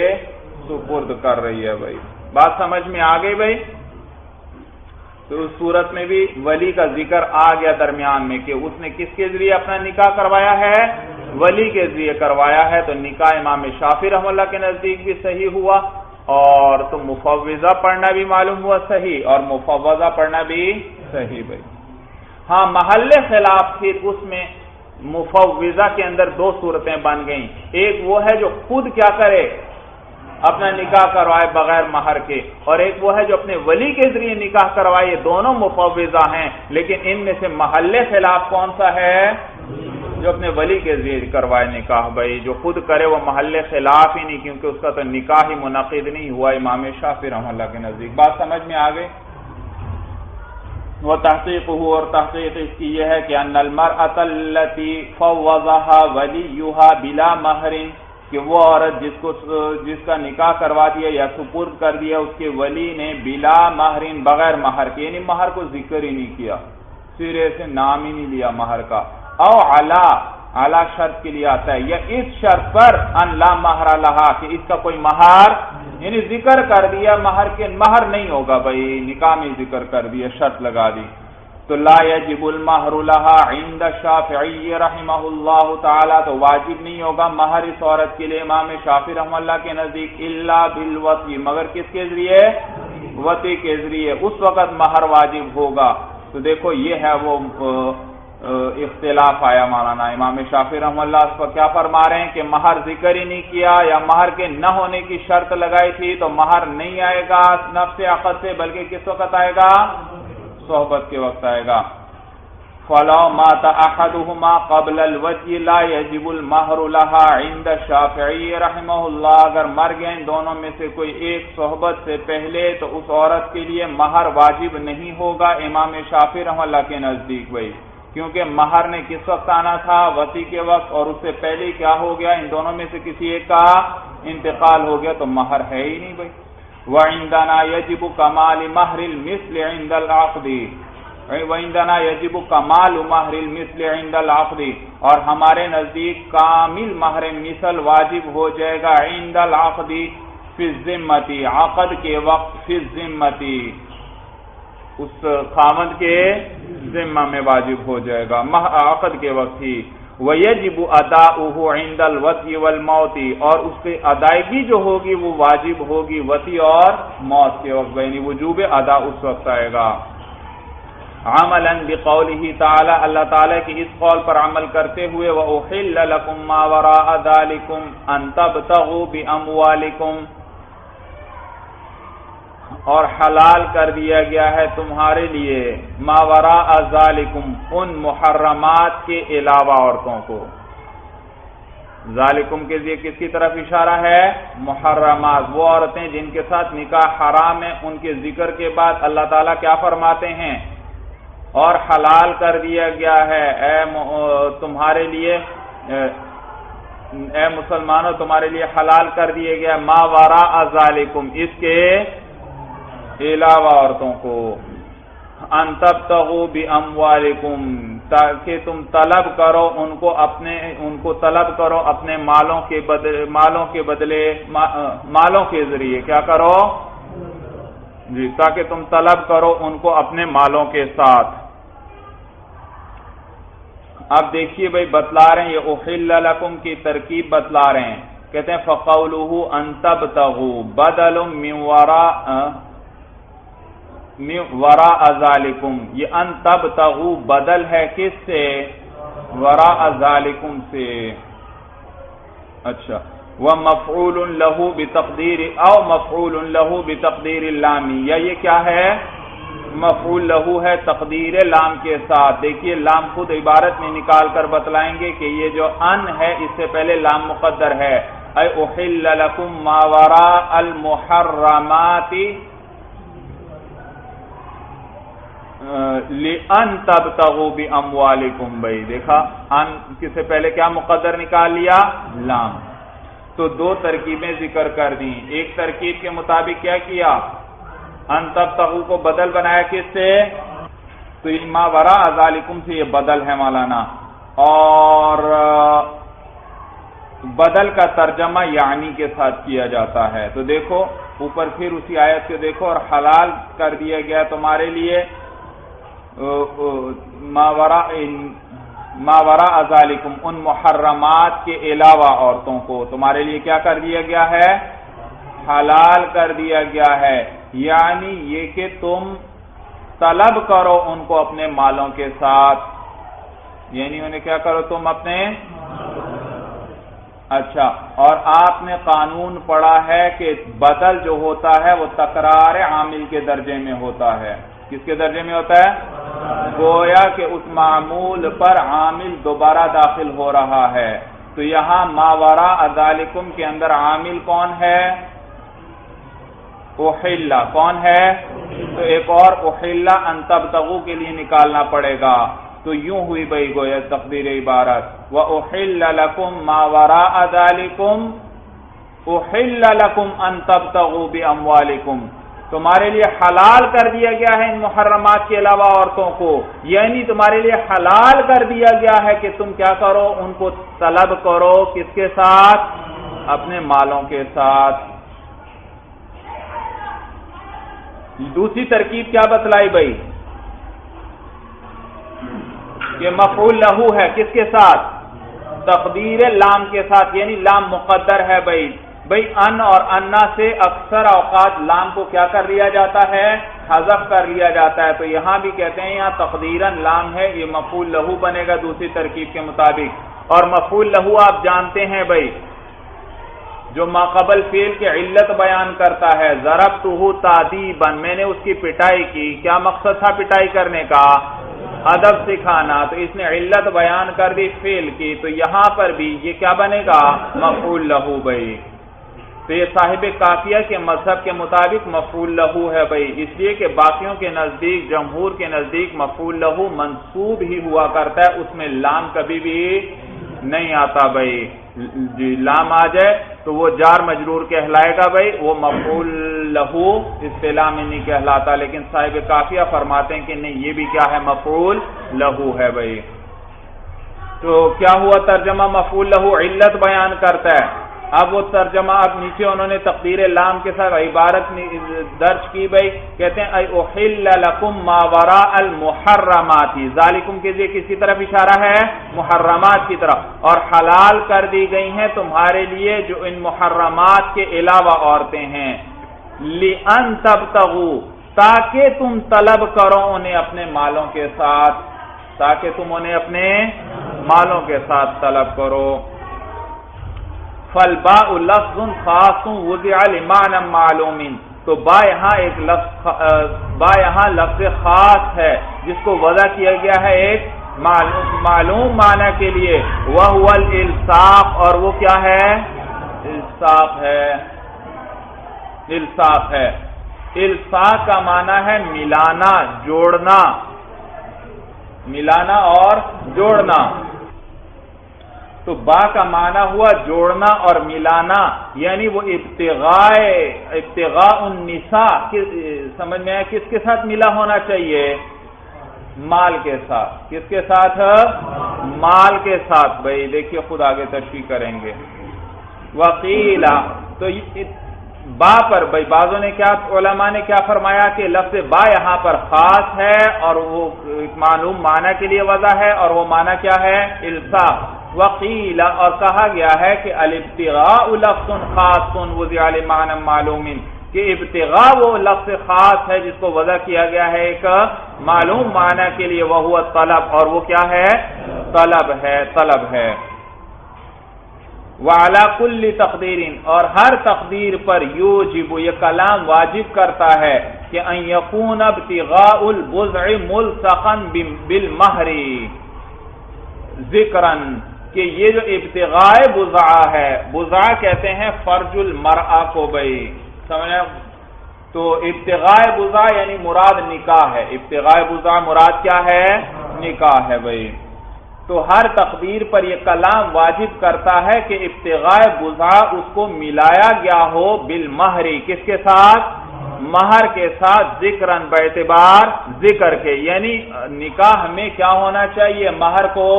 سپرد کر رہی ہے بھائی۔ بات سمجھ میں آ گئی بھائی؟ تو اس صورت میں بھی ولی کا ذکر آ گیا درمیان میں کہ اس نے کس کے ذریعے اپنا نکاح کروایا ہے؟ ولی کے ذریعے کروایا ہے، تو نکاح امام شافعی رحمہ اللہ کے نزدیک بھی صحیح ہوا، اور تو مفوضہ پڑھنا بھی معلوم ہوا صحیح، اور مفوضہ پڑھنا بھی صحیح بھائی۔ ہاں محل خلاف پھر اس میں مفوضہ کے اندر دو صورتیں بن گئیں، ایک وہ ہے جو خود کیا کرے؟ اپنا نکاح کروائے بغیر مہر کے، اور ایک وہ ہے جو اپنے ولی کے ذریعے نکاح کروائے۔ یہ دونوں مفوضہ ہیں، لیکن ان میں سے محل خلاف کون سا ہے؟ جو اپنے ولی کے ذریعے کروائے نکاح بھائی، جو خود کرے وہ محل خلاف ہی نہیں، کیونکہ اس کا تو نکاح ہی منعقد نہیں ہوا امام شافعی رحمہ اللہ کے نزدیک۔ بات سمجھ میں آ گئی؟ وہ تحقیق ہو، اور تحقیق اس کی یہ ہے کہ ان المرأة التي فوضها وليها بلا مہر، کہ وہ عورت جس کا نکاح کروا دیا یا سپرد کر دیا اس کے ولی نے بلا مہرین بغیر مہر کے، یعنی مہر کو ذکر ہی نہیں کیا، سرے سے نام ہی نہیں لیا مہر کا، او علا شرط کے لیے آتا ہے، یا اس شرط پر ان لا مہر لہا کہ اس کا کوئی مہر، یعنی ذکر کر دیا مہر کے، مہر نہیں ہوگا بھائی، نکاح میں ذکر کر دیا، شرط لگا دی، تو لا یجب المہر لہا عند الشافعی رحمہ اللہ تعالی، تو واجب نہیں ہوگا مہر اس عورت کے لیے امام شافعی رحمہ اللہ کے نزدیک الا بالوصی، مگر کس کے ذریعے؟ وصی کے ذریعے، اس وقت مہر واجب ہوگا تو دیکھو یہ ہے وہ اختلاف آیا مولانا امام شافعی رحمہ اللہ اس پر کیا فرما رہے ہیں کہ مہر ذکر ہی نہیں کیا یا مہر کے نہ ہونے کی شرط لگائی تھی تو مہر نہیں آئے گا نفس عقد سے، بلکہ کس وقت آئے گا؟ صحبت کے وقت آئے گا۔ فَلَوْ مَاتَ أَحَدُهُمَا قَبْلَ الْوَطْءِ لَا يَجِبُ الْمَهْرُ لَهَا عِنْدَ الشَّافِعِيِّ رحمہ اللہ، اگر مر گئے ان دونوں میں سے کوئی ایک صحبت سے پہلے تو اس عورت کے لیے مہر واجب نہیں ہوگا امام شافعی رحمہ اللہ کے نزدیک بھائی، کیونکہ مہر نے کس وقت آنا تھا؟ وصی کے وقت، اور اس سے پہلے کیا ہو گیا؟ ان دونوں میں سے کسی ایک کا انتقال ہو گیا تو مہر ہے ہی نہیں بھائی۔ وَعِنْدَنَا يَجِبُ كَمَالِ مَهْرِ الْمِثْلِ عِنْدَ الْعَقْدِ، وَعِنْدَنَا يَجِبُ كَمَالُ مَهْرِ الْمِثْلِ عِنْدَ الْعَقْدِ، اور ہمارے نزدیک کامل مہر مثل واجب ہو جائے گا عند العقد فی الذمۃ، عقد کے وقت، فی الذمۃ اس خامند کے ذمہ میں واجب ہو جائے گا عقد کے وقت ہی۔ وَيَجِبُ أَدَاؤُهُ عِنْدَ الْوَطْءِ وَالْمَوْتِ، اور اس پہ ادائیگی جو ہوگی وہ واجب ہوگی وصی اور موت کے وقت، یعنی وجوب ادا اس وقت آئے گا۔ عملاً بقولہ تعالی، اللہ تعالیٰ کی اس قول پر عمل کرتے ہوئے وَأُحِلَّ لَكُم مَّا وَرَاءَ ذَلِكُمْ أَن تَبْتَغُوا بِأَمْوَالِكُمْ، اور حلال کر دیا گیا ہے تمہارے لیے ما وراء ذالکم، ان محرمات کے علاوہ عورتوں کو۔ ذالکم کے لیے کس کی طرف اشارہ ہے؟ محرمات، وہ عورتیں جن کے ساتھ نکاح حرام ہے، ان کے ذکر کے بعد اللہ تعالیٰ کیا فرماتے ہیں؟ اور حلال کر دیا گیا ہے تمہارے لیے، اے مسلمانوں تمہارے لیے حلال کر دیا گیا ما وراء ذالکم، اس کے علاوہ عورتوں کو، ان تبتغوا باموالکم، تاکہ تم طلب کرو ان کو طلب کرو اپنے مالوں کے بدلے مالوں کے ذریعے، کیا کرو جی، تاکہ تم طلب کرو ان کو اپنے مالوں کے ساتھ۔ اب دیکھیے بھائی بتلا رہے ہیں یہ احل لکم کی ترکیب بتلا رہے ہیں، کہتے ہیں فقولہ ان تبتغوا بدل من وراء ذالکم، یہ ان تبتغوا بدل ہے کس سے؟ وراء ذالکم سے۔ اچھا، ومفعول له بتقدیر او مفعول له بتقدیر اللام، یا یہ کیا ہے؟ مفعول له ہے تقدیر لام کے ساتھ۔ دیکھیے لام خود عبارت میں نکال کر بتلائیں گے کہ یہ جو ان ہے اس سے پہلے لام مقدر ہے، اے احل لکم ما وراء المحرمات لِأَن تَبْتَغُوا بِأَمْوَالِكُمْ، بھائی دیکھا ان کس سے پہلے کیا مقدر نکال لیا؟ لام۔ تو دو ترکیبیں ذکر کر دیں، ایک ترکیب کے مطابق کیا کیا؟ ان تبتغوا کو بدل بنایا کس سے؟ تو ما وراء ذالکم سے یہ بدل ہے مولانا، اور بدل کا ترجمہ یعنی کے ساتھ کیا جاتا ہے۔ تو دیکھو اوپر پھر اسی آیت سے دیکھو، اور حلال کر دیا گیا تمہارے لیے ما وراء ذالکم، ان محرمات کے علاوہ عورتوں کو تمہارے لیے کیا کر دیا گیا ہے؟ حلال کر دیا گیا ہے، یعنی یہ کہ تم طلب کرو ان کو اپنے مالوں کے ساتھ، یعنی انہیں کیا کرو تم اپنے۔ اچھا، اور آپ نے قانون پڑھا ہے کہ بدل جو ہوتا ہے وہ تکرار عامل کے درجے میں ہوتا ہے۔ کس کے درجے میں ہوتا ہے؟ گویا کہ اس معمول پر عامل دوبارہ داخل ہو رہا ہے۔ تو یہاں ما وراء ذالکم کے اندر عامل کون ہے؟ احل، کون ہے؟ تو ایک اور احل ان تبتغوا کے لیے نکالنا پڑے گا۔ تو یوں ہوئی بھائی گویا تقدیر عبارت، وَأُحِلَّ لَكُم مَّا وَرَاءَ ذَلِكُمْ، احل لکم ان تبتغوا باموالکم، تمہارے لیے حلال کر دیا گیا ہے ان محرمات کے علاوہ عورتوں کو، یعنی تمہارے لیے حلال کر دیا گیا ہے کہ تم کیا کرو؟ ان کو طلب کرو کس کے ساتھ؟ اپنے مالوں کے ساتھ۔ دوسری ترکیب کیا بتلائی بھائی؟ کہ مفعول لہ ہے کس کے ساتھ؟ تقدیر لام کے ساتھ، یعنی لام مقدر ہے بھائی، بھئی ان اور انا سے اکثر اوقات لام کو کیا کر لیا جاتا ہے؟ حذف کر لیا جاتا ہے. تو یہاں بھی کہتے ہیں یہاں تقدیراً لام ہے، یہ مفعول لہو بنے گا دوسری ترکیب کے مطابق. اور مفعول لہو آپ جانتے ہیں بھئی جو ماقبل فعل کے علت بیان کرتا ہے. ضربتہ تادیبا، میں نے اس کی پٹائی کی. کیا مقصد تھا پٹائی کرنے کا؟ ادب سکھانا. تو اس نے علت بیان کر دی فعل کی، تو یہاں پر بھی یہ کیا بنے گا؟ مفعول لہو بھائی. تو یہ صاحب کافیہ کے مذہب کے مطابق مفعول لہو ہے بھائی، اس لیے کہ باقیوں کے نزدیک، جمہور کے نزدیک مفعول لہو منصوب ہی ہوا کرتا ہے، اس میں لام کبھی بھی نہیں آتا بھائی. جی لام آ جائے تو وہ جار مجرور کہلائے گا بھائی، وہ مفعول لہو اصطلاح میں نہیں کہلاتا. لیکن صاحب کافیہ فرماتے ہیں کہ نہیں، یہ بھی کیا ہے؟ مفعول لہو ہے بھائی. تو کیا ہوا ترجمہ؟ مفعول لہو علت بیان کرتا ہے. اب وہ ترجمہ اب نیچے انہوں نے تقدیر لام کے ساتھ عبارت درج کی بھائی، کہتے ہیں احل لکم ما وراء المحرمات. ذالکم کے لیے کس کی طرف اشارہ ہے؟ محرمات کی طرف. اور حلال کر دی گئی ہیں تمہارے لیے جو ان محرمات کے علاوہ عورتیں ہیں. لئن تبتغوا، تاکہ تم طلب کرو انہیں اپنے مالوں کے ساتھ، تاکہ تم انہیں اپنے مالوں کے ساتھ طلب کرو. فالباء لفظ خاص وضع لمعنى معلوم. تو با یہاں ایک لفظ خاص ہے جس کو وضع کیا گیا ہے ایک معلوم معنی کے لیے. وهو الالصاق، اور وہ کیا ہے؟ الصاق ہے. الصاق ہے. الصاق کا معنی ہے ملانا، جوڑنا. ملانا اور جوڑنا. تو با کا معنی ہوا جوڑنا اور ملانا، یعنی وہ ابتغاء النساء. سمجھ میں آیا؟ کس کے ساتھ ملا ہونا چاہیے؟ مال کے ساتھ. کس کے ساتھ؟ مال کے ساتھ. بھائی دیکھیے خود آگے تشریح کریں گے. وقیلا، تو با پر بھائی بعضوں نے کیا، علماء نے کیا فرمایا کہ لفظ با یہاں پر خاص ہے اور وہ ایک معلوم معنی کے لیے وضع ہے، اور وہ معنی کیا ہے؟ الصاق. وقیل، اور کہا گیا ہے کہ الابتغاء لفظ خاص وضع لمعنى معلوم، کہ ابتغاء وہ لفظ خاص ہے جس کو وضع کیا گیا ہے ایک معلوم معنی کے لیے. وہو طلب، اور وہ کیا ہے؟ طلب ہے. طلب ہے. وعلى كل تقدیر، اور ہر تقدیر پر یوجب، یہ کلام واجب کرتا ہے کہ ان یکون ابتغاء البضع ملصقا بالمہر ذکرا، کہ یہ جو ابتغاء بضع ہے، بضع کہتے ہیں فرج المرأہ کو بھائی، سمجھے؟ تو ابتغاء بضع یعنی مراد نکاح ہے. ابتغاء بضع مراد کیا ہے؟ نکاح ہے بھائی. تو ہر تقدیر پر یہ کلام واجب کرتا ہے کہ ابتغاء بضع اس کو ملایا گیا ہو بالمہر، کس کے ساتھ؟ مہر کے ساتھ. ذکرن، باعتبار ذکر کے، یعنی نکاح میں کیا ہونا چاہیے؟ مہر کو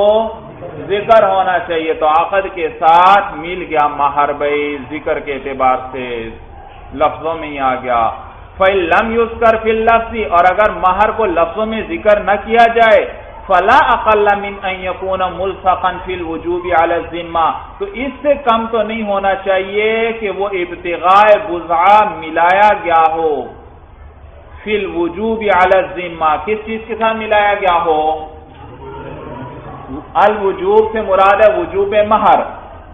ذکر ہونا چاہیے. تو عقد کے ساتھ مل گیا مہر بھائی، ذکر کے اعتبار سے لفظوں میں ہی آ گیا. فَإِن لَمْ يُذْكَرْ فِي اللَّفْظِ، اور اگر مہر کو لفظوں میں ذکر نہ کیا جائے، فَلَا أَقَلَّ مِنْ أَنْ يَكُونَ مُلْصَقًا فِي الْوُجُوبِ عَلَى الذِّمَّةِ، تو اس سے کم تو نہیں ہونا چاہیے کہ وہ ابتغاء بضع ملایا گیا ہو فی الوجوب علی الذمہ. کس چیز کے ساتھ ملایا گیا ہو؟ الوجوب سے مراد ہے وجوب مہر،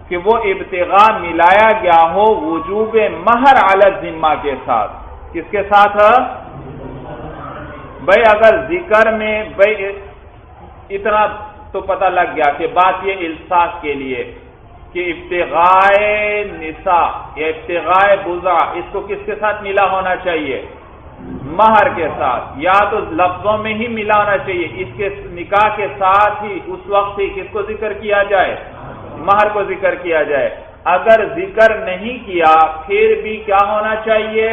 کہ وہ ابتغاء ملایا گیا ہو وجوب مہر علی الذمہ کے ساتھ. کس کے ساتھ؟ بھائی اگر ذکر میں بھائی اتنا تو پتہ لگ گیا کہ بات یہ الصاق کے لیے کہ ابتغاء نساء یا ابتغاء بضع اس کو کس کے ساتھ ملا ہونا چاہیے؟ مہر کے ساتھ. یا تو لفظوں میں ہی ملا ہونا چاہیے، اس کے نکاح کے ساتھ ہی اس وقت ہی کس کو ذکر کیا جائے؟ مہر کو ذکر کیا جائے. اگر ذکر نہیں کیا پھر بھی کیا ہونا چاہیے؟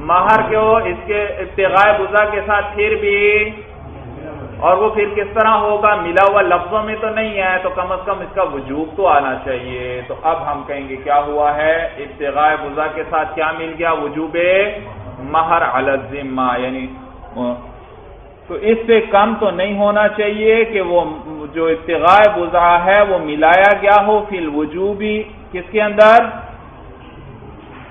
مہر کو اس کے ابتغاء بضع کے ساتھ پھر بھی. اور وہ پھر کس طرح ہوگا؟ ملا ہوا لفظوں میں تو نہیں ہے، تو کم از کم اس کا وجوب تو آنا چاہیے. تو اب ہم کہیں گے کیا ہوا ہے؟ ابتغاء بضع کے ساتھ کیا مل گیا؟ وجوب مہر علی الذمہ. یعنی تو اس سے کم تو نہیں ہونا چاہیے کہ وہ جو ابتغاء بضع ہے وہ ملایا گیا ہو فی الوجوب کس کے اندر؟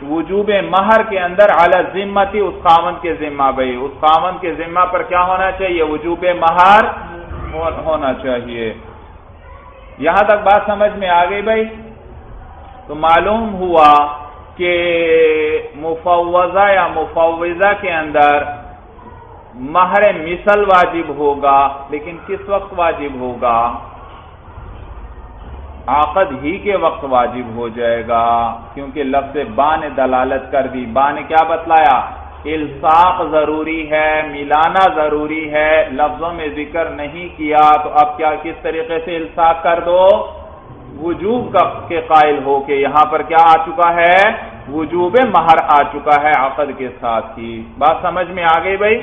وجوب مہر کے اندر علی الذمتی، اس خاوند کے ذمہ بھائی، اس خاوند کے ذمہ پر کیا ہونا چاہیے؟ وجوب مہر ہونا چاہیے۔ یہاں تک بات سمجھ میں آ گئی بھائی؟ تو معلوم ہوا کہ مفوضہ یا مفوضہ کے اندر مہر مثل واجب ہوگا، لیکن کس وقت واجب ہوگا؟ عقد ہی کے وقت واجب ہو جائے گا، کیونکہ لفظ با نے دلالت کر دی۔ با نے کیا بتلایا؟ الصاق ضروری ہے، ملانا ضروری ہے، لفظوں میں ذکر نہیں کیا، تو اب کیا کس طریقے سے الصاق کر دو؟ وجوب کے قائل ہو کے یہاں پر کیا آ چکا ہے؟ وجوب مہر آ چکا ہے عقد کے ساتھ ہی۔ بات سمجھ میں آ گئی بھائی؟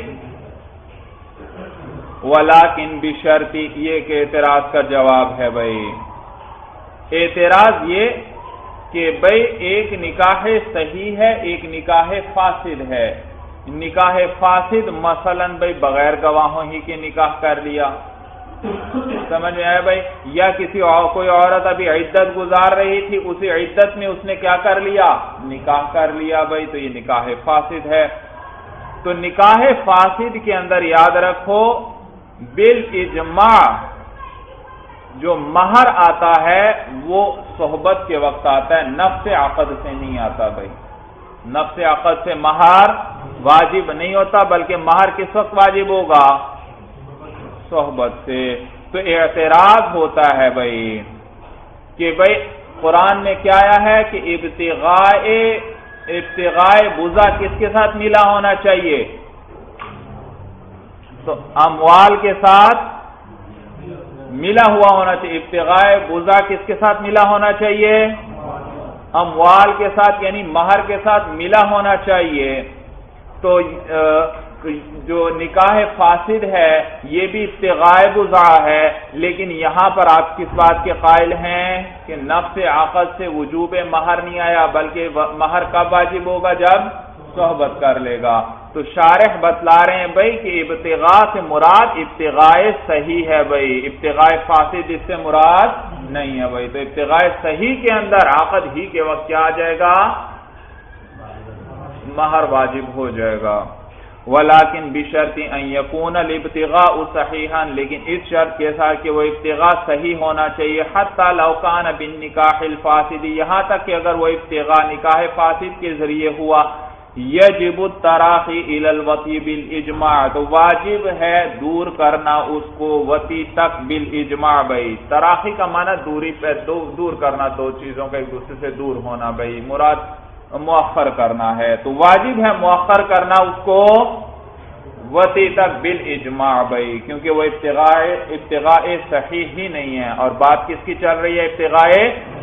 ولیکن بشرط، یہ کہ اعتراض کا جواب ہے بھائی۔ اعتراض یہ کہ بھائی ایک نکاح صحیح ہے، ایک نکاح فاسد ہے۔ نکاح فاسد مثلا بھائی بغیر گواہوں ہی کے نکاح کر لیا، سمجھ میں آیا بھائی؟ یا کسی کوئی عورت ابھی عدت گزار رہی تھی، اسی عدت میں اس نے کیا کر لیا؟ نکاح کر لیا بھائی، تو یہ نکاح فاسد ہے۔ تو نکاح فاسد کے اندر یاد رکھو بالاجماع جو مہر آتا ہے وہ صحبت کے وقت آتا ہے، نفس عقد سے نہیں آتا بھائی۔ نفس عقد سے مہر واجب نہیں ہوتا، بلکہ مہر کس وقت واجب ہوگا؟ صحبت سے۔ تو اعتراض ہوتا ہے بھائی کہ بھائی قرآن میں کیا آیا ہے کہ ابتغاء بزا کس کے ساتھ ملا ہونا چاہیے؟ تو اموال کے ساتھ ملا ہوا ہونا چاہیے۔ ابتغاء بزا کس کے ساتھ ملا ہونا چاہیے؟ اموال کے ساتھ، یعنی مہر کے ساتھ ملا ہونا چاہیے۔ تو جو نکاح فاسد ہے یہ بھی ابتغاء بزا ہے، لیکن یہاں پر آپ کس بات کے قائل ہیں کہ نفس عقد سے وجوب مہر نہیں آیا، بلکہ مہر کب واجب ہوگا؟ جب صحبت کر لے گا۔ تو شارح بتلا رہے ہیں بھائی کہ ابتغاء سے مراد ابتغاء صحیح ہے بھائی، ابتغاء فاسد اس سے مراد نہیں ہے بھائی۔ تو ابتغاء صحیح کے اندر عقد ہی کے وقت کیا آ جائے گا؟ مہر واجب ہو جائے گا۔ ولیکن بشرط ان یکون الابتغاء صحیحا، لیکن اس شرط کے ساتھ کہ وہ ابتغاء صحیح ہونا چاہیے، حتی لو کان بالنکاح الفاسد، یہاں تک کہ اگر وہ ابتغاء نکاح فاسد کے ذریعے ہوا، یجب التراخی الی الوطی بالاجماع، تو واجب ہے دور کرنا اس کو وطی تک بالاجماع بھائی۔ تراخی کا معنی دوری پہ دور کرنا، دو چیزوں کا ایک دوسرے سے دور ہونا بھائی، مراد مؤخر کرنا ہے، تو واجب ہے مؤخر کرنا اس کو وطی تک بالاجماع بھائی، کیونکہ وہ ابتغاء صحیح ہی نہیں ہے، اور بات کس کی چل رہی ہے؟ ابتغاء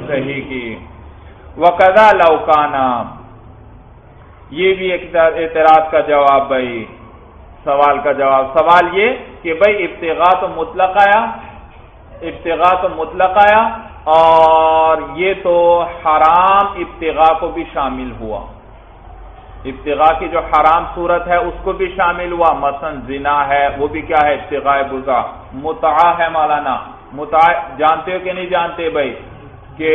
صحیح کی۔ وَقَذَا لَوْ كَانَ، یہ بھی ایک اعتراض کا جواب بھائی، سوال کا جواب۔ سوال یہ کہ بھائی ابتغاء تو مطلق آیا، اور یہ تو حرام ابتغاء کو بھی شامل ہوا، ابتغاء کی جو حرام صورت ہے اس کو بھی شامل ہوا، مثلا زنا ہے، وہ بھی کیا ہے؟ ابتغاء بزا۔ متعہ ہے مولانا، متعہ جانتے ہو کہ نہیں جانتے بھائی؟ کہ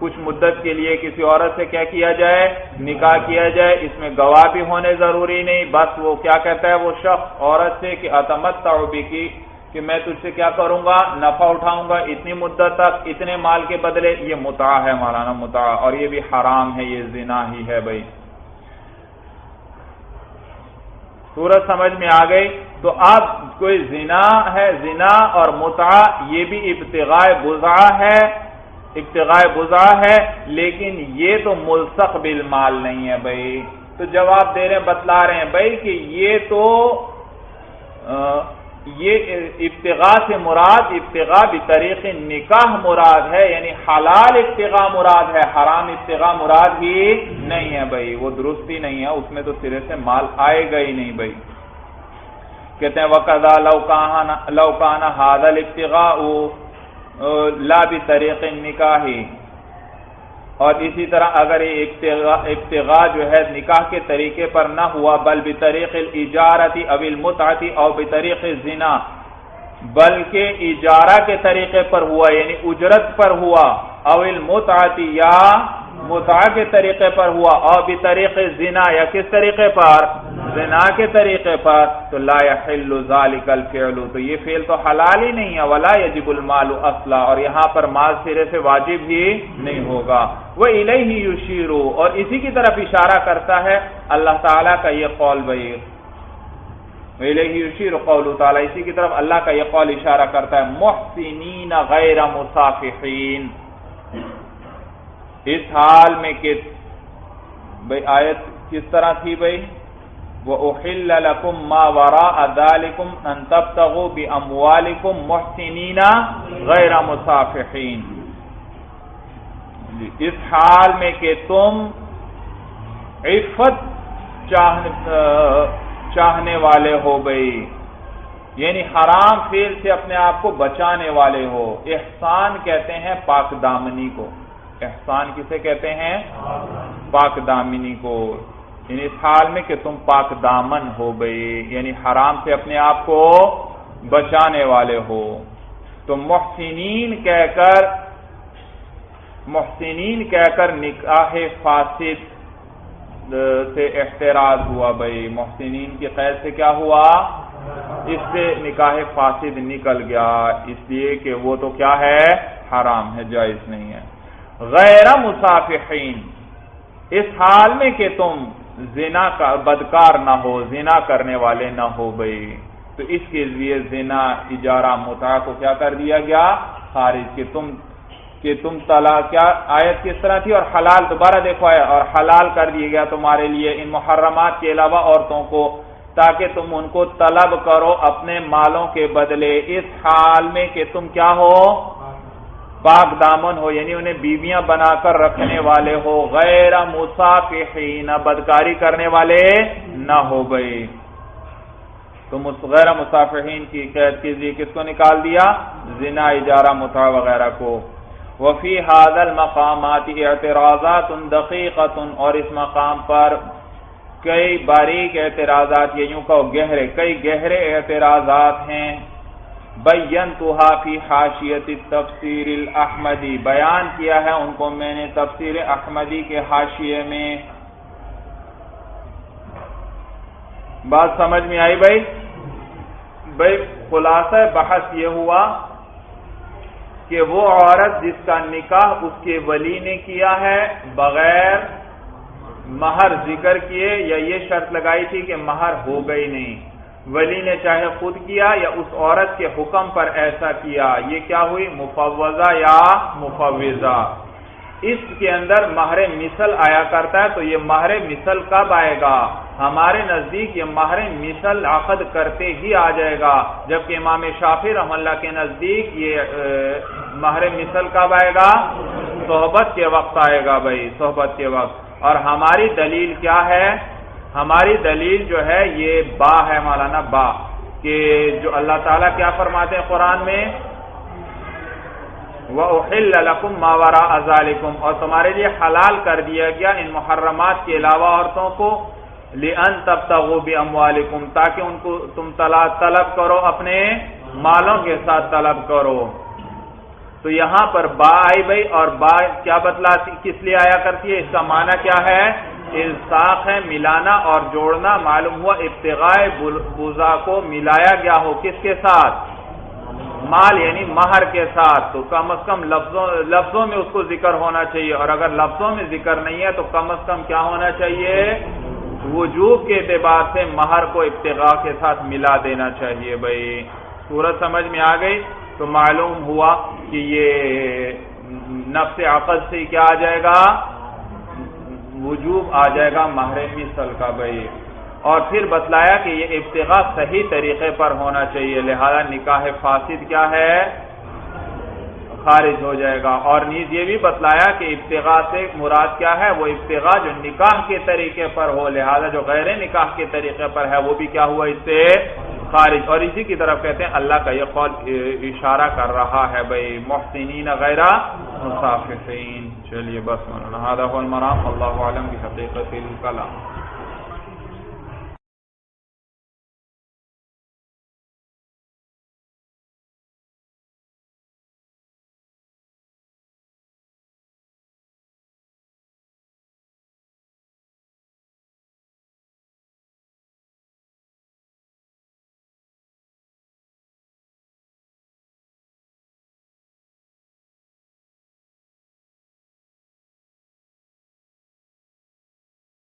کچھ مدت کے لیے کسی عورت سے کیا کیا جائے؟ نکاح کیا جائے، اس میں گواہ بھی ہونے ضروری نہیں، بس وہ کیا کہتا ہے وہ شخص عورت سے کہ اتمتع بکی، کہ میں تجھ سے کیا کروں گا؟ نفع اٹھاؤں گا اتنی مدت تک، اتنے مال کے بدلے۔ یہ متعہ ہے مولانا، متعہ، اور یہ بھی حرام ہے، یہ زنا ہی ہے بھائی۔ صورت سمجھ میں آ گئی؟ تو اب کوئی زنا ہے، زنا اور متعہ یہ بھی ابتغاء بزا ہے، لیکن یہ تو ملصق بالمال نہیں ہے بھائی۔ تو جواب دے رہے ہیں، بتلا رہے ہیں بھائی کہ یہ تو یہ ابتغاء سے مراد ابتغاء بطریق نکاح مراد ہے، یعنی حلال ابتغاء مراد ہے، حرام ابتغاء مراد ہی نہیں ہے بھائی، وہ درست ہی نہیں ہے، اس میں تو سرے سے مال آئے گا ہی نہیں بھائی۔ کہتے ہیں وَقَذَا لَوْ كَانَ هَذَا الْابْتِغَاءُ لَا بِطَرِيقِ النِّكَاحِ، اور اسی طرح اگر یہ ابتغاء جو ہے نکاح کے طریقے پر نہ ہوا، بل بطریق الاجارۃ او المتعۃ او بطریق الزنا، بلکہ اجارہ کے طریقے پر ہوا، یعنی اجرت پر ہوا، او المتعتی یا متع کے طریقے پر ہوا، اور بطریق زنا یا کس طریقے پر؟ زنا کے طریقے پر، تو لا یحل ذلک الفعل، تو یہ فعل تو حلال ہی نہیں ہے، ولا یجب المال اصلا، اور یہاں پر مال سرے سے واجب ہی نہیں ہوگا۔ وإلیہ یشیر، اور اسی کی طرف اشارہ کرتا ہے اللہ تعالیٰ کا یہ قول بھائی، وإلیہ یشیر قول تعالیٰ، اسی کی طرف اللہ کا یہ قول اشارہ کرتا ہے، محسنین غیر مصافحین، اس حال میں کہ بھئی آیت کس طرح تھی بھئی؟ وَأُحِلَّ لَكُمْ مَا وَرَاءَ ذَلِكُمْ أَن تَبْتَغُوا بِأَمْوَالِكُمْ مُحْسِنِينَ غَيْرَ مُصَافِحِينَ، اس حال میں کہ تم عفت چاہنے والے ہو بھئی، یعنی حرام فعل سے اپنے آپ کو بچانے والے ہو۔ احسان کہتے ہیں پاک دامنی کو، احسان کسے کہتے ہیں؟ پاک دامنی کو، یعنی اس حال میں کہ تم پاک دامن ہو بھئی، یعنی حرام سے اپنے آپ کو بچانے والے ہو۔ تو محسنین کہہ کر نکاح فاسد سے احتراز ہوا بھئی، محسنین کی قید سے کیا ہوا؟ اس سے نکاح فاسد نکل گیا، اس لیے کہ وہ تو کیا ہے؟ حرام ہے، جائز نہیں ہے۔ غیر مصافحین، اس حال میں کہ تم زنا کا بدکار نہ ہو، زنا کرنے والے نہ ہو بھئی، تو اس کے لیے زنا اجارہ متع کو کیا کر دیا گیا؟ خارج، کہ تم طلاق، کیا آیت کس طرح تھی؟ اور حلال، دوبارہ دیکھو آیا، اور حلال کر دیا گیا تمہارے لیے ان محرمات کے علاوہ عورتوں کو، تاکہ تم ان کو طلب کرو اپنے مالوں کے بدلے، اس حال میں کہ تم کیا ہو؟ پاک دامن ہو، یعنی انہیں بیویاں بنا کر رکھنے والے ہو، غیر مصافحین، بدکاری کرنے والے نہ ہو گئی۔ تو غیر مصافحین کی قید کے ذریعے کس کو نکال دیا؟ زنا، اجارہ، متع وغیرہ کو۔ وفی هذا المقامات اعتراضات دقیقۃ، اور اس مقام پر کئی باریک اعتراضات، یہ یوں کہو کئی گہرے اعتراضات ہیں، بینتھا فی حاشیۃ التفسیر الاحمدی، بیان کیا ہے ان کو میں نے تفسیر احمدی کے حاشیے میں۔ بات سمجھ میں آئی بھائی؟ خلاصہ بحث یہ ہوا کہ وہ عورت جس کا نکاح اس کے ولی نے کیا ہے بغیر مہر ذکر کیے، یا یہ شرط لگائی تھی کہ مہر ہو گئی نہیں، ولی نے چاہے خود کیا یا اس عورت کے حکم پر ایسا کیا، یہ کیا ہوئی؟ مفوضہ یا مفوضہ۔ اس کے اندر مہر مثل آیا کرتا ہے، تو یہ مہر مثل کب آئے گا؟ ہمارے نزدیک یہ مہر مثل عقد کرتے ہی آ جائے گا، جبکہ امام شافعی رحمہ اللہ کے نزدیک یہ مہر مثل کب آئے گا؟ صحبت کے وقت آئے گا بھائی، صحبت کے وقت۔ اور ہماری دلیل کیا ہے؟ ہماری دلیل جو ہے یہ با ہے مولانا، با، کہ جو اللہ تعالیٰ کیا فرماتے ہیں قرآن میں؟ وَأُحِلَّ لَكُمْ مَا وَرَاءَ ذَلِكُمْ، اور تمہارے لیے حلال کر دیا گیا ان محرمات کے علاوہ عورتوں کو، لِأَن تَبْتَغُوا بِأَمْوَالِكُمْ، تاکہ ان کو تم طلب کرو، اپنے مالوں کے ساتھ طلب کرو۔ تو یہاں پر با آئی بھائی، اور با کیا بتلاتی، کس لیے آیا کرتی ہے؟ اس کا معنی کیا ہے؟ الصاق ہے، ملانا اور جوڑنا۔ معلوم ہوا ابتغاء بوزا کو ملایا گیا ہو کس کے ساتھ؟ مال، یعنی مہر کے ساتھ، تو کم از کم لفظوں میں اس کو ذکر ہونا چاہیے، اور اگر لفظوں میں ذکر نہیں ہے تو کم از کم کیا ہونا چاہیے؟ وجوب کے اعتبار سے مہر کو ابتغاء کے ساتھ ملا دینا چاہیے بھائی۔ صورت سمجھ میں آ گئی؟ تو معلوم ہوا کہ یہ نفس عقد سے کیا آ جائے گا؟ وجوب آ جائے گا مہر مثل کا بھائی۔ اور پھر بتلایا کہ یہ ابتغاء صحیح طریقے پر ہونا چاہیے، لہذا نکاح فاسد کیا ہے؟ خارج ہو جائے گا۔ اور نیز یہ بھی بتلایا کہ ابتغاء سے مراد کیا ہے؟ وہ ابتغاء جو نکاح کے طریقے پر ہو، لہذا جو غیر نکاح کے طریقے پر ہے وہ بھی کیا ہوا؟ اس سے خارج۔ اور اسی کی طرف کہتے ہیں اللہ کا یہ قول اشارہ کر رہا ہے بھائی، محسنین غیر مصافحین۔ چلیے بس مولانا، ھذا هو المرام، اللہ اعلم بحقیقت الکلام۔